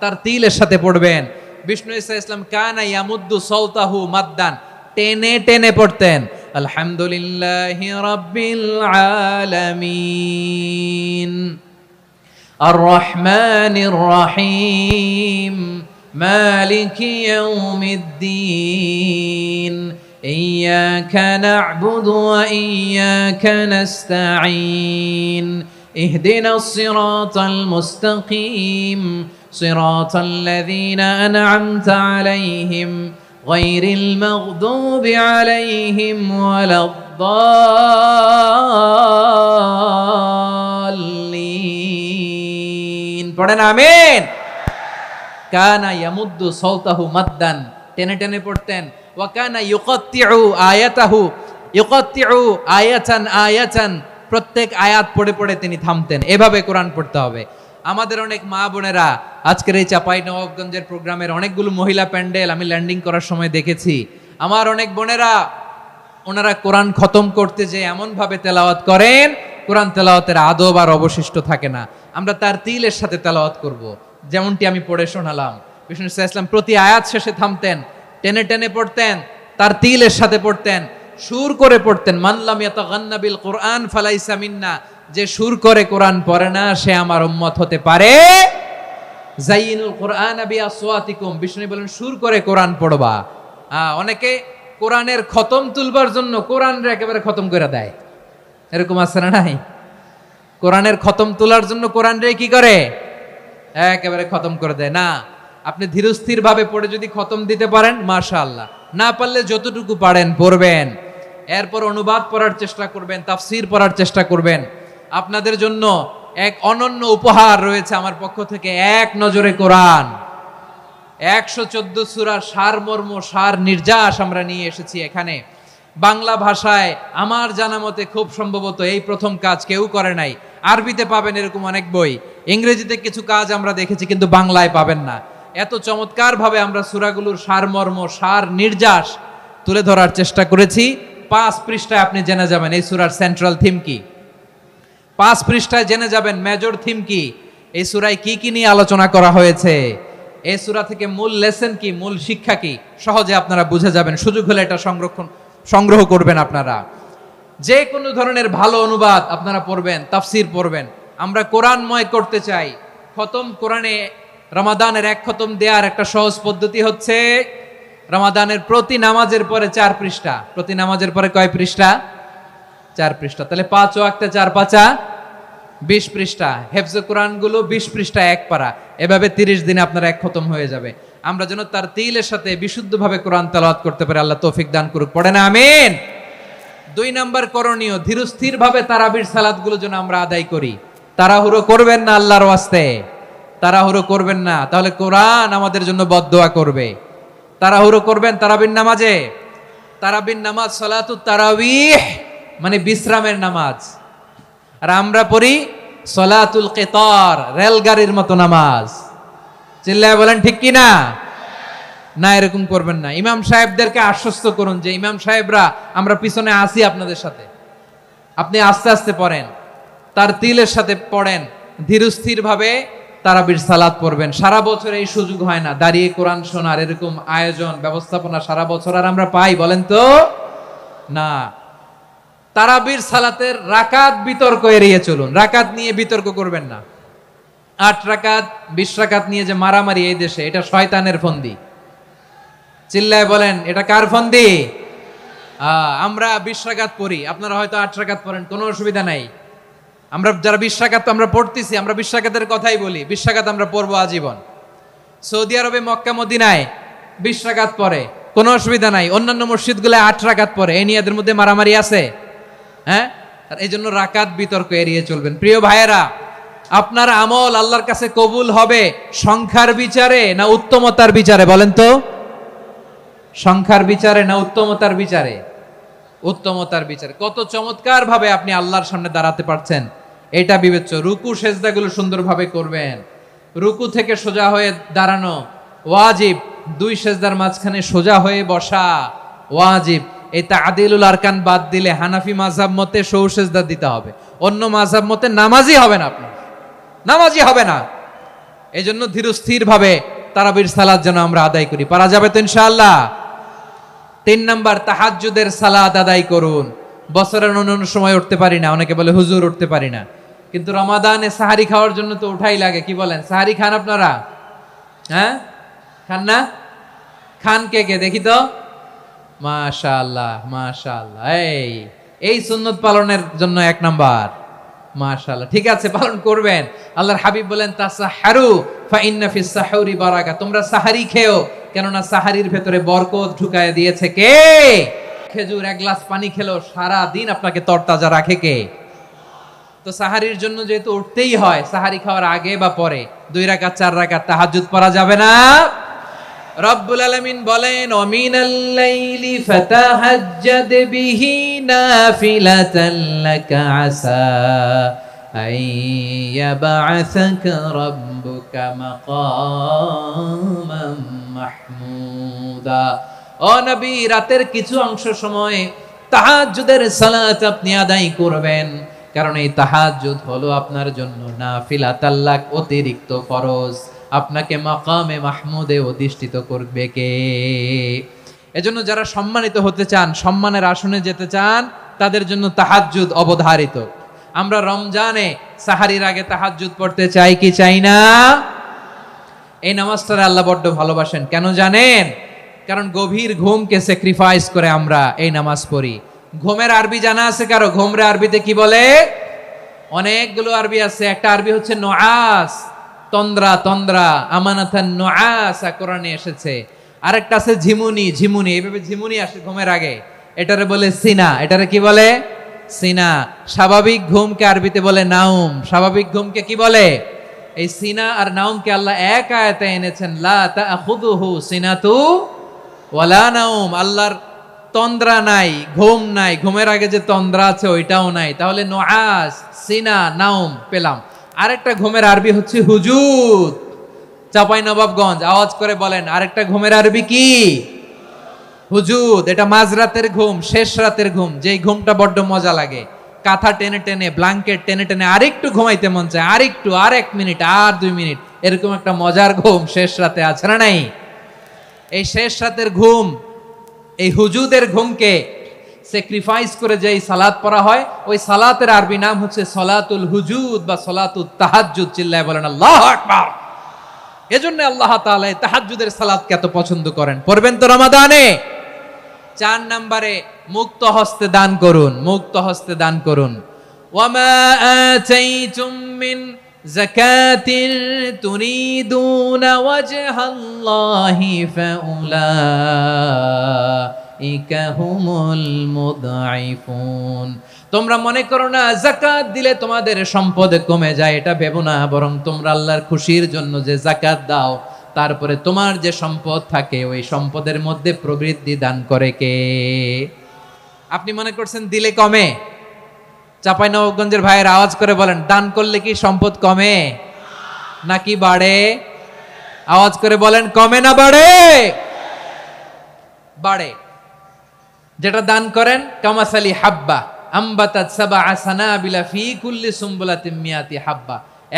তারতিলের সাথে পড়বেন। বিষ্ণু ঈসা ইসলাম কানা ইয়ামুদ্দু সাওতাহু মাদ্দান, টেনে টেনে পড়তেন। আলহামদুলিল্লাহি রাব্বিল আলামিন আর রহমানির রহিম মালিকি ইয়াউমিদ্দিন ইয়্যাকা না'বুদু ওয়া ইয়্যাকা নাস্তাঈন ইহদিনাস সিরাতাল মুস্তাকিম সিরাতাল লাযীনা আন'আমতা আলাইহিম গায়রিল মাগদুবি আলাইহিম ওয়ালাদ-দাল্লিন। পড়েন আমিন। কানা ইয়ামুদ্দু সাওতাহু মাদ্দান, টেনে টেনে পড়তেন। ওয়া কানা ইউকাত্তিউ আয়াতাহু, ইউকাত্তিউ আয়াতান আয়াতান, প্রত্যেক আয়াত পড়ে পড়ে তিনি থামতেন। এভাবে কোরআন পড়তে হবে। আমাদের অনেক মা বোনেরা আজকের এই চাঁপাইনবাবগঞ্জের প্রোগ্রামের অনেকগুলো মহিলা প্যান্ডেল আমি ল্যান্ডিং করার সময় দেখেছি। আমার অনেক বোনেরা, ওনারা কোরআন খতম করতে যে এমন ভাবে তেলাওয়াত করেন, কোরআন তেলাওয়াতের আদব আর অবশিষ্ট থাকে না। আমরা তার তিলের সাথে তেলাওয়াত করব, যেমনটি আমি পড়ে শোনালাম। বিষ্ণু ইসলাম প্রতি আয়াত শেষে থামতেন, টেনে টেনে পড়তেন, তার তিলের সাথে পড়তেন, সুর করে পড়তেন। মান লাম ইয়াতাগান্না বিল কোরআন ফালাইসা মিন্না, যে সুর করে কোরআন পড়ে না সে আমার উম্মত হতে পারে। যাইনুল কোরআন বিআসওয়াতিকুম, বিষ্ণু বলেন সুর করে কোরআন পড়বা। অনেকে কোরআনের খতম তুলবার জন্য কোরআনরে একেবারে খতম করে দেয়, এরকম আছে না নাই? কোরআনের খতম তোলার জন্য কোরআনরে কি করে? একেবারে খতম করে দেয়। না, আপনি ধীরস্থির ভাবে পড়ে যদি খতম দিতে পারেন মাশাআল্লাহ, না পারলে যতটুকু পারেন পড়বেন। এরপর অনুবাদ পড়ার চেষ্টা করবেন, তাফসীর পড়ার চেষ্টা করবেন। আপনাদের জন্য এক অনন্য উপহার রয়েছে আমার পক্ষ থেকে, এক নজরে কোরআন। 114 সূরার সারমর্ম, সার নির্যাস আমরা নিয়ে এসেছি এখানে বাংলা ভাষায়। আমার জানা মতে খুব সম্ভবত এই প্রথম কাজ, কেউ করে নাই। আরবিতে পাবেন এরকম অনেক বই, ইংরেজিতে কিছু কাজ আমরা দেখেছি, কিন্তু বাংলায় পাবেন না। এত চমৎকার ভাবে আমরা সূরাগুলোর সারমর্ম, সার নির্যাস তুলে ধরার চেষ্টা করেছি। 5 পৃষ্ঠায় আপনি জেনে যাবেন এই সূরার সেন্ট্রাল থিম কি। 5 পৃষ্ঠায় জেনে যাবেন মেজর থিম কি, এই সূরায় কি কি নিয়ে আলোচনা করা হয়েছে, এই সূরা থেকে মূল লেসন কি, মূল শিক্ষা কি, সহজে আপনারা বুঝে যাবেন। সুযোগ হলে এটা সংগ্রহ করবেন। আপনারা যে কোনো ধরনের ভালো অনুবাদ আপনারা পড়বেন, তাফসীর পড়বেন। আমরা কোরআনময় করতে চাই। খতম কোরআনে রমাদানের 1 খতম দেওয়ার একটা সহজ পদ্ধতি হচ্ছে রমাদানের প্রতি নামাজের পরে 4 পৃষ্ঠা, প্রতি নামাজের পরে কয় পৃষ্ঠা? 4 পৃষ্ঠা। তাহলে 5 ওয়াক্তে 4 পাঁচা 20 পৃষ্ঠা। হেফজে কোরআন গুলো 20 পৃষ্ঠা এক পারা, এভাবে 30 দিনে আপনার এক খতম হয়ে যাবে। আমরা যেন তার তিলের সাথে বিশুদ্ধভাবে কোরআন তেলাওয়াত করতে পারি, আল্লাহ তৌফিক দান করুক। পড়ে না আমিন। 2 নাম্বার করণীয়, ধীরস্থির ভাবে তারাবির সালাতগুলো যেন আমরা আদায় করি। তাড়াহুড়ো করবেন না আল্লাহর ওয়াস্তে, তাড়াহুড়ো করবেন না, তাহলে কোরআন আমাদের জন্য বদদোয়া করবে। তাড়াহুড়ো করবেন তারাবির নামাজে। তারাবির নামাজ সালাতুত তারাবিহ মানে বিশ্রামের নামাজ, আর আমরা পড়ি সালাতুল কিতার, রেলগাড়ির মতো নামাজ। চিল্লায় বলেন ঠিক কি না? না, এরকম করবেন না। ইমাম সাহেবদেরকে আশ্বস্ত করুন যে ইমাম সাহেবরা আমরা পিছনে আসি আপনাদের সাথে, আপনি আস্তে আস্তে পড়েন, তার তিলের সাথে পড়েন, ধীরস্থির ভাবে তারাবির সালাত পড়বেন। সারা বছর এই সুযোগ হয় না দাঁড়িয়ে কোরআন শোনার, এরকম আয়োজন ব্যবস্থাপনা সারা বছর আর আমরা পাই বলেন তো না। তারাবির সালাতের রাকাত বিতর্ক এড়িয়ে চলুন, রাকাত নিয়ে বিতর্ক করবেন না। 8 রাকাত 20 রাকাত নিয়ে যে মারামারি এই দেশে, এটা শয়তানের ফন্দি। চিল্লায় বলেন এটা কার ফন্দি? আমরা 20 রাকাত পড়ি, আপনারা হয়তো 8 রাকাত পড়েন, কোনো অসুবিধা নাই। আমরা যারা 20 রাকাত আমরা পড়তেছি, আমরা 20 রাকাতের কথাই বলি, 20 রাকাত আমরা পড়বো আজীবন। সৌদি আরবে মক্কা মদিনায় 20 রাকাত পড়ে, কোনো অসুবিধা নাই। অন্যান্য মসজিদগুলো 8 রাকাত পড়ে, এই নিয়ে এদের মধ্যে মারামারি আছে? হ্যাঁ, এই জন্য রাকাত বিতর্ক এড়িয়ে চলবেন। প্রিয় ভাইয়েরা, আপনার আমল আল্লাহর কাছে কবুল হবে সংখ্যার বিচারে না উত্তমতার বিচারে? বলেন তো, সংখ্যার বিচারে না উত্তমতার বিচারে? উত্তমতার বিচারে। কত চমৎকার ভাবে আপনি আল্লাহর সামনে দাঁড়াতে পারছেন এটা বিবেচ্য। রুকু সেজদাগুলো সুন্দরভাবে করবেন, রুকু থেকে সোজা হয়ে দাঁড়ানো ওয়াজিব, 2 সেজদার মাঝখানে সোজা হয়ে বসা ওয়াজিব। এই তাদিলুল আরকান বাদ দিলে হানাফি মাযহাব মতে সৌ সেজদা দিতে হবে, অন্য মাযহাব মতে নামাজই হবে না, আপনি নামাজই হবে না। এই জন্য ধীরস্থির ভাবে তারাবির সালাত যেন আমরা আদায় করি। পারা যাবে তো ইনশাআল্লাহ? 3 নাম্বার, তাহাজ্জুদের সালাত আদায় করুন। বছরের অন্য সময় উঠতে পারি না, অনেকে বলে হুজুর উঠতে পারি না, কিন্তু রমাদানে সাহারি খাওয়ার জন্য তো উঠাই লাগে। কি বলেন, সাহারি খান আপনারা? হ্যাঁ, খান না? খান কে কে দেখি তো? মাশাআল্লাহ মাশাআল্লাহ। এই সুন্নত পালনের জন্য 1 নাম্বার। মাশাআল্লাহ, ঠিক আছে, পালন করবেন। আল্লাহর হাবিব বলেন তাসাহহারু ফা ইন্না ফিস সাহুরি বারাকা, তোমরা সাহারি খেও, কেননা সাহারির ভেতরে বরকত ঢুকায় দিয়েছে কে? খেজুর 1 গ্লাস পানি খেলেও সারা দিন আপনাকে তরতাজা রাখে কে? তো সাহারির জন্য যেহেতু উঠতেই হয়, সাহারি খাওয়ার আগে বা পরে 2 রাকাত 4 রাকাত তাহাজ্জুদ পড়া যাবে না? রব্বুল আলামিন বলেন ওয়ামিনাল লাইলি ফাতাহাজ্জাদ বিহি নাফিলাতান লাকা আসা আইয়াবআসাকা রাব্বুকা মাকামান মাহমুদা। ও নবী, রাতের কিছু অংশ সময় তাহাজ্জুদের সালাত আপনি আদায় করবেন, কারণ এই তাহাজ্জুদ হলো আপনার জন্য নাফিলাতাল লাক, অতিরিক্ত ফরজ। আপনাকে মাকামে মাহমুদে অধিষ্ঠিত করবে কে? এজন্য যারা সম্মানিত হতে চান, সম্মানের আসনে যেতে চান, তাদের জন্য তাহাজ্জুদ অবধারিত। আমরা রমজানে সাহারির আগে তাহাজ্জুদ পড়তে চাই কি চাই না? এই নামাজটা আল্লাহ বড্ড ভালোবাসেন। কেন জানেন? কারণ গভীর ঘুমকে স্যাক্রিফাইস করে আমরা এই নামাজ পড়ি। ঘুমের আরবি জানা আছে কারো? ঘুমরে আরবিতে কি বলে? অনেকগুলো আরবি আছে। একটা আরবি হচ্ছে নুআস, তন্দ্রা, তন্দ্রা, আমানাতান নুআস কোরআনে এসেছে। আরেকটা আছে ঝিমুনি, ঝিমুনি, এইভাবে ঝিমুনি আসে ঘুমের আগে, এটারে বলে সিনা। এটারে কি বলে? সিনা। স্বাভাবিক ঘুমকে আরবিতে বলে নাউম। স্বাভাবিক ঘুমকে কি বলে? এই সিনা আর নাউমকে আল্লাহ এক আয়াতে এনেছেন, লা তাখুযুহু সিনাতু ওয়ালা নাউম। আল্লাহর তন্দ্রা নাই, ঘুম নাই, ঘুমের আগে যে তন্দ্রা আছে ওইটাও নাই। তাহলে নুআস, সিনা, নাউম পেলাম। আরেকটা ঘুমের আরবি হচ্ছে হুজুদ। চাঁপাইনবাবগঞ্জ আওয়াজ করে বলেন, আরেকটা ঘুমের আরবি কি? হুজুদ। এটা মাঝরাতের ঘুম, শেষ রাতের ঘুম, যেই ঘুমটা বড্ড মজা লাগে। কাঁথা টেনে টেনে, ব্ল্যাঙ্কেট টেনে টেনে আরেকটু ঘুমাইতে মন চায়, আরেকটু, আর 1 মিনিট, আর 2 মিনিট, এরকম একটা মজার ঘুম শেষ রাতে আছে না নাই? এই শেষ রাতের ঘুম, এই হুজুদের ঘুমকে স্যাক্রিফাইস করে যেই সালাত পড়া হয়, ওই সালাতের আরবি নাম হচ্ছে সলাতুল হুজুদ বা সলাতুত তাহাজ্জুদ। চিল্লায় বলেন আল্লাহু আকবার। এজন্য আল্লাহ তাআলা তাহাজ্জুদের সালাতকে এত পছন্দ করেন। পড়বেন তো রমাদানে। 4 নম্বরে মুক্ত হস্তে দান করুন, মুক্ত হস্তে দান করুন। ওয়ামা আতাইতুম মিন যাকাতিন তুরিদুনা ওয়াজহাল্লাহি ফাউলাইকা হুমুল মুদঈফুন। তোমরা মনে করো না যাকাত দিলে তোমাদের সম্পদ কমে যায়, এটা ভেবো না, বরং তোমরা আল্লাহর খুশির জন্য যে যাকাত দাও, তারপরে তোমার যে সম্পদ থাকে ওই সম্পদের মধ্যে প্রবৃদ্ধি দান করে কে? আপনি মনে করছেন দিলে কমে? চাঁপাইনবাবগঞ্জের ভাইয়ের আওয়াজ করে বলেন, দান করলে কি সম্পদ কমে নাকি বাড়ে? আওয়াজ করে বলেন, কমে না বাড়ে? বাড়ে। যেটা দান করেন কামাসালি হাব্বা আম্বাতাত সাবআ সানাবিলা ফি কুল্লি সুমবুলাতিন মিয়াতি হাব্বা।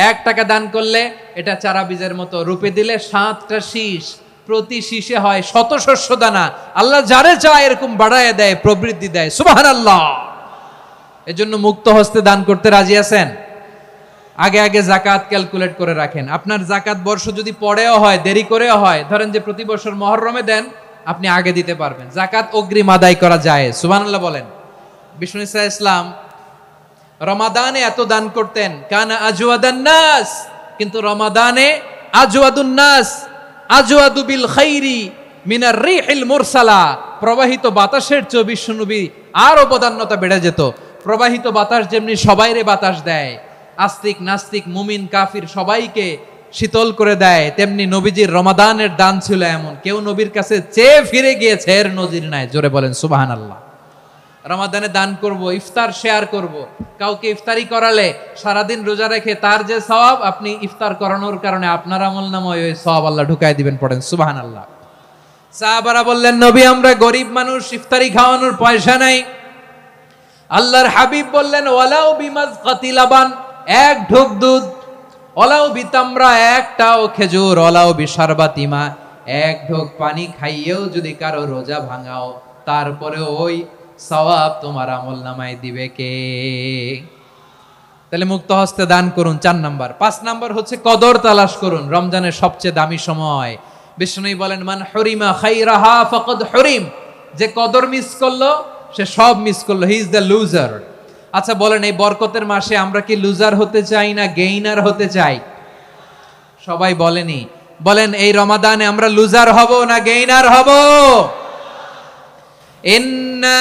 1 টাকা দান করলে এটা চারা বীজের মতো, রূপে দিলে 7টা শীষ, প্রতি শীষে হয় 100 শস্য দানা। আল্লাহ যারে চায় এরকম বাড়ায় দেয়, প্রবৃদ্ধি দেয়। সুবহানাল্লাহ। এজন্য মুক্ত হস্তে দান করতে রাজি আছেন? আগে আগে যাকাত ক্যালকুলেট করে রাখেন। আপনার যাকাত বর্ষ যদি পরেও হয়, দেরি করেও হয়, ধরেন যে প্রতি বছর মুহররমে দেন, আপনি আগে দিতে পারবেন। যাকাত অগ্রিম আদায় করা যায়। সুবহানাল্লাহ বলেন। বিষ্ণু ইসা ইসলাম রমাদানে এত দান করতেন, কানা আজওয়াদান নাস, কিন্তু রমাদানে আজওয়াদুন নাস আজওয়াদু বিল খাইরি মিনার রিহিল মুরসালা। প্রবাহিত বাতাসের চেয়ে বিশ্বনবী আর অবদান্যতা বেড়ে যেত। প্রবাহিত বাতাস যেমনি সবাইরে বাতাস দেয়, আস্তিক নাস্তিক মুমিন কাফির সবাইকে শীতল করে দেয়, তেমনি নবীজির রমাদানের দান ছিল এমন, কেউ নবীর কাছে চেয়ে ফিরে গিয়েছে এর নজির নাই। জোরে বলেন সুবহানাল্লাহ। রমাদানে দান করব, ইফতার শেয়ার করব। কাউকে ইফতারি করালে সারাদিন রোজা রেখে তার যে সওয়াব, আপনি ইফতার করানোর কারণে আপনার আমলনামায় ওই সওয়াব আল্লাহ ঢুকায় দিবেন। পড়েন সুবহানাল্লাহ। সাহাবারা বললেন, নবী আমরা গরিব মানুষ, ইফতারি খাওয়ানোর পয়সা নাই। আল্লাহর হাবিব বললেন, ওয়ালাউ বিমাজকাতি লাবান, 1 ঢোক দুধ, ওয়ালাউ বিতামরা, 1টাও খেজুর, ওয়ালাউ বিশারবাতিমা, 1 ঢোক পানি খাইয়েও যদি কারো রোজা ভাঙাও, তারপরে ওই সওয়াব তোমার আমলনামায় দিবে কে? তাহলে মুক্ত হস্তে দান করুন 4 নাম্বার। 5 নাম্বার হচ্ছে কদর তালাশ করুন। রমজানের সবচেয়ে দামি সময়। বিষ্ণু বলেন, মান হুরিমা খাইরাহা ফাকাদ হুরিম, যে কদর মিস করলো সে সব মিস করলো, হি ইজ দ্য লুজার। আচ্ছা বলেন, এই বরকতের মাসে আমরা কি লুজার হতে চাই না গেইনার হতে চাই? সবাই বলেনি। বলেন, এই রমাদানে আমরা লুজার হব না গেইনার হব? ইন্না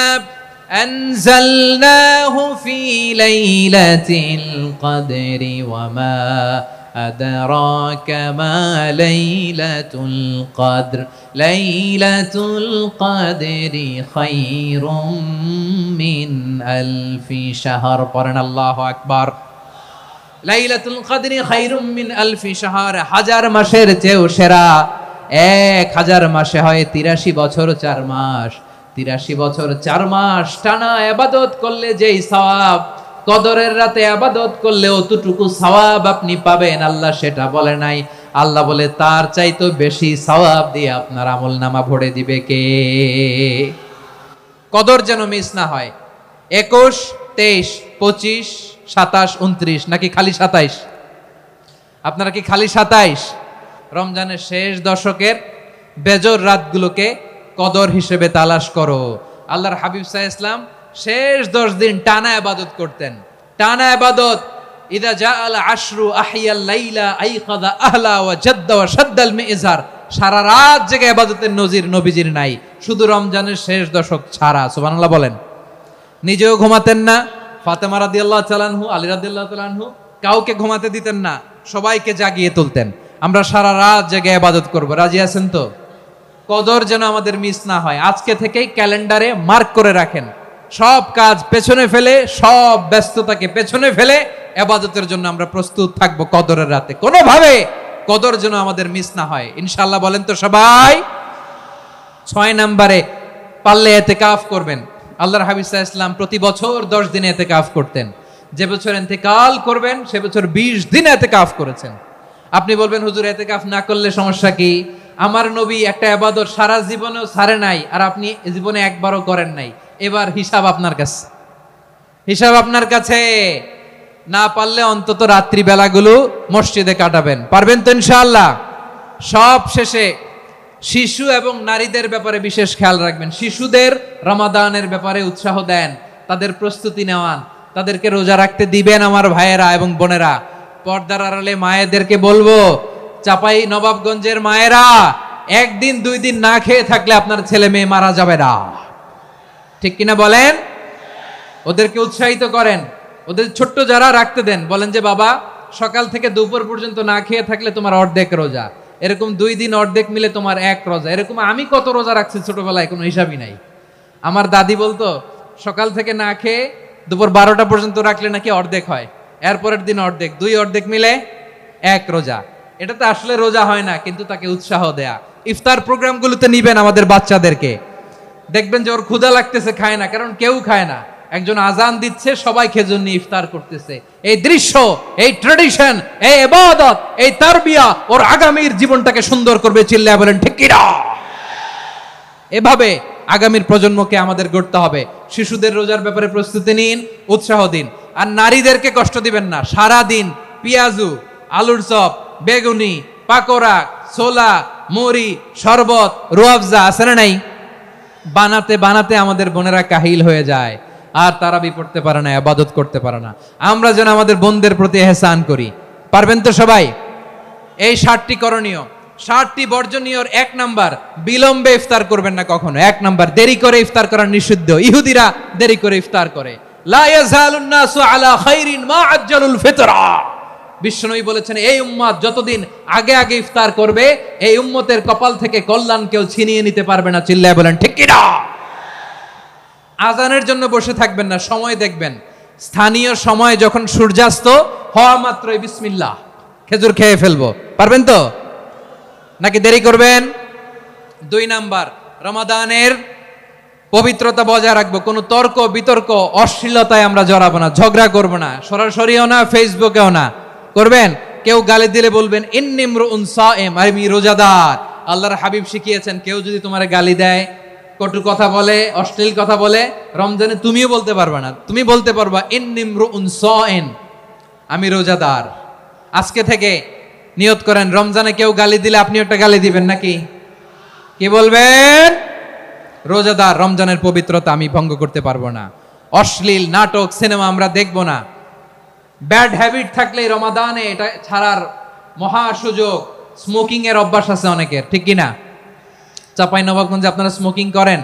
আনজালনাহু ফি লাইলাতিল কদরি ওয়া মা আদরাকা মা লাইলাতুল কদর লাইলাতুল কদরি খায়রুম মিন আলফি শাহর। পড়েন আল্লাহু আকবার। লাইলাতুল কদরি খায়রুম মিন আলফি শাহর, 1000 মাসের চেয়েও সেরা। 1000 মাসে হয় 83 বছর 4 মাস। 83 বছর 4 মাস টানা ইবাদত করলে যেই সওয়াব, কদরের রাতে ইবাদত করলে অতটুকু সওয়াব আপনি পাবেন, আল্লাহ সেটা বলে নাই। আল্লাহ বলে তার চাইতে বেশি সওয়াব দিয়ে আপনার আমলনামা ভরে দিবে কে? কদর যেন মিস না হয়। 21, 23, 25, 27, 29 নাকি খালি 27? আপনারা কি খালি 27? রমজানের শেষ দশকের বেজর রাতগুলোকে কদর হিসেবে তালাশ করো। আল্লাহর হাবিব সাল্লাল্লাহু আলাইহি ওয়াসাল্লাম শেষ 10 দিন টানা ইবাদত করতেন। টানা ইবাদত। ইদা জাআল আশরু আহিয়াল লাইলা আইকাযা আহলা ওয়া জাদ্দা ওয়া শাদ্দাল মিজার। সারা রাত জেগে ইবাদতের নজির নবীজির নাই, শুধু রমজানের শেষ দশক ছাড়া। সুবহানাল্লাহ বলেন। নিজেও ঘুমাতেন না। ফাতেমা রাদিয়াল্লাহু তাআলা আনহু, আলী রাদিয়াল্লাহু তাআলা আনহু কাউকে ঘুমাতে দিতেন না, সবাইকে জাগিয়ে তুলতেন। আমরা সারা রাত জেগে ইবাদত করব। রাজি আছেন তো? কদর যেন আমাদের মিস না হয়। আজকে থেকেই ক্যালেন্ডারে মার্ক করে রাখেন। সব কাজ পেছনে ফেলে, সব ব্যস্ততাকে পেছনে ফেলে ইবাদতের জন্য আমরা প্রস্তুত থাকব কদরের রাতে। কোনোভাবে কদর যেন আমাদের মিস না হয়, ইনশাআল্লাহ। বলেন তো সবাই। 6 নম্বরে পারলে ইতিকাফ করবেন। আল্লাহর হাবিব সাল্লাল্লাহু আলাইহি ওয়াসাল্লাম প্রতি বছর 10 দিন ইতিকাফ করতেন। যে বছর ইন্তেকাল করবেন সে বছর 20 দিন ইতিকাফ করেছেন। আপনি বলবেন, হুজুর ইতিকাফ না করলে সমস্যা কি? আমার নবী একটা ইবাদত সারা জীবনেও ছাড়ে নাই, আর আপনি জীবনে একবারও করেন নাই। এবার হিসাব আপনার কাছে, হিসাব আপনার কাছে। না পারলে অন্তত রাত্রি বেলাগুলো মসজিদে কাটাবেন। পারবেন তো ইনশাআল্লাহ? সব শেষে শিশু এবং নারীদের ব্যাপারে বিশেষ খেয়াল রাখবেন। শিশুদের রমাদানের ব্যাপারে উৎসাহ দেন, তাদের প্রস্তুতি নেওয়ান, তাদেরকে রোজা রাখতে দিবেন। আমার ভাইয়েরা এবং বোনেরা, পর্দার আড়ালে মায়েদেরকে বলবো, চাপাই নবাবগঞ্জের মায়েরা, একদিন দুই দিন না খেয়ে থাকলে আপনার ছেলে মেয়ে মারা যাবে না, ঠিক কিনা বলেন? ওদেরকে উৎসাহিত করেন, ওদের ছোট্ট যারা রাখতে দেন, বলেন যে বাবা সকাল থেকে দুপুর পর্যন্ত না খেয়ে থাকলে তোমার অর্ধেক রোজা, এরকম 2 দিন অর্ধেক মিলে তোমার 1 রোজা। এরকম আমি কত রোজা রাখছি ছোটবেলায় কোনো হিসাবই নাই। আমার দাদি বলতো সকাল থেকে না খেয়ে দুপুর 12টা পর্যন্ত রাখলে নাকি অর্ধেক হয়, এরপরের দিন অর্ধেক, 2 অর্ধেক মিলে 1 রোজা। এটা তো আসলে রোজা হয় না, কিন্তু তাকে উৎসাহ দেয়া। ইফতার প্রোগ্রামগুলোতে নিবেন আমাদের বাচ্চাদেরকে, দেখবেন যে ওর ক্ষুধা লাগতেছে, খায় না, কারণ কেউ খায় না, একজন আজান দিচ্ছে, সবাই খেজুর নিয়ে ইফতার করতেছে। এই দৃশ্য, এই ট্র্যাডিশন, এই ইবাদত, এই তারবিয়া ওর আগামীর জীবনটাকে সুন্দর করবে। চিল্লায়া বলেন ঠিক কি না? এভাবে আগামীর প্রজন্মকে আমাদের গড়তে হবে। শিশুদের রোজার ব্যাপারে প্রস্তুতি নিন, উৎসাহ দিন। আর নারীদেরকে কষ্ট দিবেন না। সারা দিন পেঁয়াজু, আলুর চপ, বেগুনি, পাকোড়া, ছোলা, মুড়ি, শরবত, রুয়াবজা আছে না নাই, বানাতে বানাতে আমাদের বোনেরা কাহিল হয়ে যায়, আর তারাবি পড়তে পারে না, ইবাদত করতে পারে না। আমরা যেন আমাদের বোনদের প্রতি ইহসান করি। পারবেন তো সবাই? এই 7টি করণীয়, 7টি বর্জনীয়। 1 নাম্বার, বিলম্বে ইফতার করবেন না কখনো। 1 নাম্বার, দেরি করে ইফতার করা নিষিদ্ধ। ইহুদিরা দেরি করে ইফতার করে। লা ইয়াজালুন নাসু আলা খাইরিন মা আজ্জালুল ফিতরা। বিশ্বনবী বলেছেন, এই উম্মত যতদিন আগে আগে ইফতার করবে, এই উম্মতের কপাল থেকে কল্যাণ কেউ ছিনিয়ে নিতে পারবে না। চিল্লায় বলেন ঠিক কি না? আজানের জন্য বসে থাকবেন না, সময় দেখবেন। স্থানীয় সময় যখন সূর্যাস্ত হওয়া মাত্রই বিসমিল্লাহ, খেজুর খেয়ে ফেলবো। পারবেন তো নাকি দেরি করবেন? 2 নাম্বার, রমাদানের পবিত্রতা বজায় রাখবো। কোনো তর্ক বিতর্ক অশ্লীলতায় আমরা জড়াবো না, ঝগড়া করবো না, সরাসরিও না, ফেসবুকেও না। করবেন কেউ গালি দিলে বলবেন ইন্নিমরুউন সায়েম, আমি রোজাদার। আল্লাহর হাবিব শিখিয়েছেন, কেউ যদি তোমার গালি দেয়, কটু কথা বলে, অশ্লীল কথা বলে, রমজানে তুমিও বলতে পারবে না। তুমি বলতে পারবা ইন্নিমরুউন সায়েম, আমি রোজাদার। আজকে থেকে নিয়ত করেন, রমজানে কেউ গালি দিলে আপনি একটা গালি দিবেন নাকি? কি বলবেন? রোজাদার, রমজানের পবিত্রতা আমি ভঙ্গ করতে পারবো না। অশ্লীল নাটক, সিনেমা আমরা দেখবো না। ব্যাড হ্যাবিট থাকলে রমাদানে এটা ছাড়ার মহা সুযোগ। স্মোকিং এর অভ্যাস আছে অনেকের, ঠিক কিনা? চাপাই নবাবগঞ্জে আপনারা স্মোকিং করেন?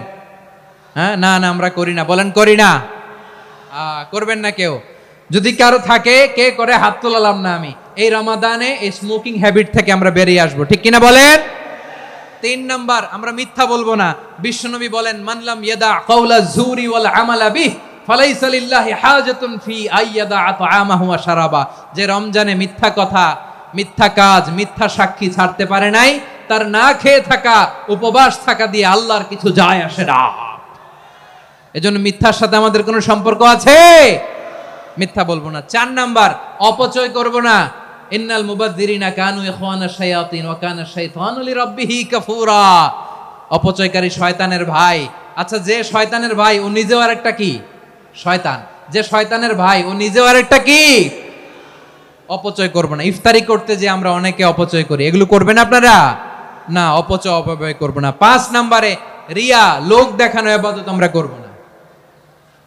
হ্যাঁ, না না আমরা করি না। বলেন করি না? করবেন না কেউ। যদি কারো থাকে, কে করে হাত তোলালাম না আমি। এই রমাদানে এই স্মোকিং হ্যাবিট থেকে আমরা বেরিয়ে আসবো, ঠিক কিনা বলেন? 3 নাম্বার, আমরা মিথ্যা বলবো না। বিশ্বনবী বলেন, মানলাম ইয়াদা কাওলা যুরি ওয়াল আমালা বিহ ফালাইসা লিল্লাহি হাজাতুন ফি আইয়াদা তাআমাহু ওয়া শারাবা। যে রমজানে মিথ্যা কথা, মিথ্যা কাজ, মিথ্যা সাক্ষী ছাড়তে পারে নাই, তার না খেয়ে থাকা, উপবাস থাকা দিয়ে আল্লাহর কিছু যায় আসে না। এজন্য মিথ্যার সাথে আমাদের কোনো সম্পর্ক আছে? মিথ্যা বলবো না। 4 নাম্বার, অপচয় করব না। ইন্নাল মুবাযযিরিনা কানু ইখওয়ানাশ শায়াতিন ওয়া কানা শাইতানু লিরাব্বিহি কাফুরা। অপচয়কারী শয়তানের ভাই। আচ্ছা, যে শয়তানের ভাই ও নিজেও আরেকটা কি? শয়তান। যে শয়তানের ভাই ও নিজেও আরেকটা কি? অপচয় করব না। ইফতারি করতে যে আমরা অনেকে অপচয় করি, এগুলো করবেন আপনারা না। অপচয় অপব্যয় করব না। 5 নম্বরে, রিয়া, লোক দেখানো ইবাদত আমরা করব না।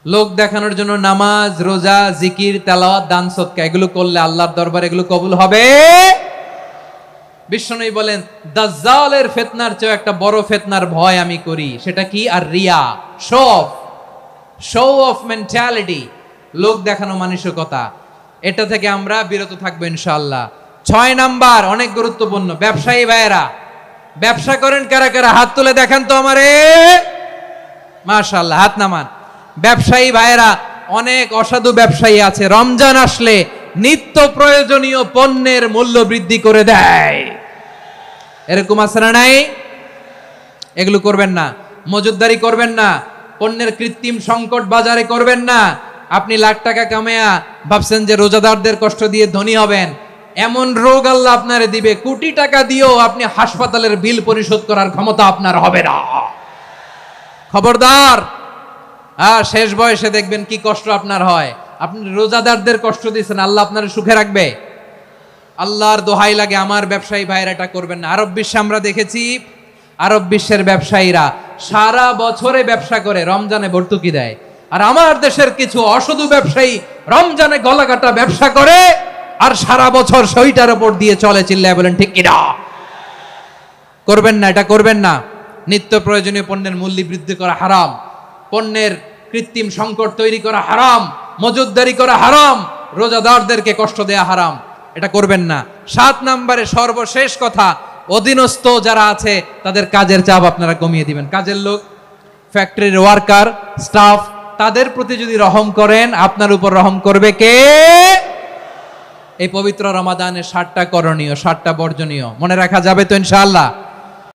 লোক দেখানোর জন্য নামাজ, রোজা, জিকির, তেলাওয়াত, দান সদকা এগুলো করলে আল্লাহর দরবারে এগুলো কবুল হবে। বিশ্বনবী বলেন, দাজ্জালের ফিতনার চেয়ে একটা বড় ফিতনার ভয় আমি করি, সেটা কি? আর রিয়া, শো অফ মেন্টালিটি, লোক দেখানো মানসিকতা। এটা থেকে আমরা বিরত থাকবো ইনশাআল্লাহ। 6 নাম্বার, অনেক গুরুত্বপূর্ণ। ব্যবসায়ী ভাইয়েরা, ব্যবসা করেন কারা কারা? হাত তুলে দেখান তো আমারে। মাশাআল্লাহ, হাত নামান। ব্যবসায়ী ভাইয়েরা, অনেক অসাধু ব্যবসায়ী আছে, রমজান আসলে নিত্য প্রয়োজনীয় পণ্যের মূল্য বৃদ্ধি করে দেয়। এরকম আছে না নাই? এগুলো করবেন না। মজুদদারি করবেন না। পণ্যের কৃত্রিম সংকট বাজারে করবেন না। আপনি লাখ টাকা কামায়া ভাবছেন যে রোজাদারদের কষ্ট দিয়ে ধনী হবেন। এমন রোগ আল্লাহ আপনারে দিবে, কোটি টাকা দিয়েও আপনি হাসপাতালের বিল পরিশোধ করার ক্ষমতা আপনার হবে না। খবরদার। শেষ বয়সে দেখবেন কি কষ্ট আপনার হয়। আপনি রোজাদারদের কষ্ট দিচ্ছেন, আল্লাহ আপনার সুখে রাখবে? আল্লাহর দোহাই লাগে আমার ব্যবসায়ী ভাইরা এটা করবেন না। আরব বিশ্বে আমরা দেখেছি, আরব বিশ্বের ব্যবসায়ীরা সারা বছরে ব্যবসা করে, রমজানে ভর্তুকি দেয়। আর আমার দেশের কিছু অসাধু ব্যবসায়ী রমজানে গলাকাটা ব্যবসা করে আর সারা বছর সইটার উপর দিয়ে চলে। চিল্লায় বলেন ঠিক কিনা? করবেন না, এটা করবেন না। নিত্য প্রয়োজনীয় পণ্যের মূল্য বৃদ্ধি করা হারাম, পণ্যের কৃত্রিম সংকট তৈরি করা হারাম, মজুতদারি করা হারাম, রোজাদারদেরকে কষ্ট দেয়া হারাম, এটা করবেন না। 7 নম্বরে সর্বশেষ কথা, অধীনস্থ যারা আছে তাদের কাজের চাপ আপনারা কমিয়ে দিবেন। কাজের লোক, ফ্যাক্টরির ওয়ার্কার, স্টাফ, তাদের প্রতি যদি রহম করেন, আপনার উপর রহম করবে কে? এই পবিত্র রমাদানের 7টা করণীয়, 7টা বর্জনীয় মনে রাখা যাবে তো ইনশাআল্লাহ?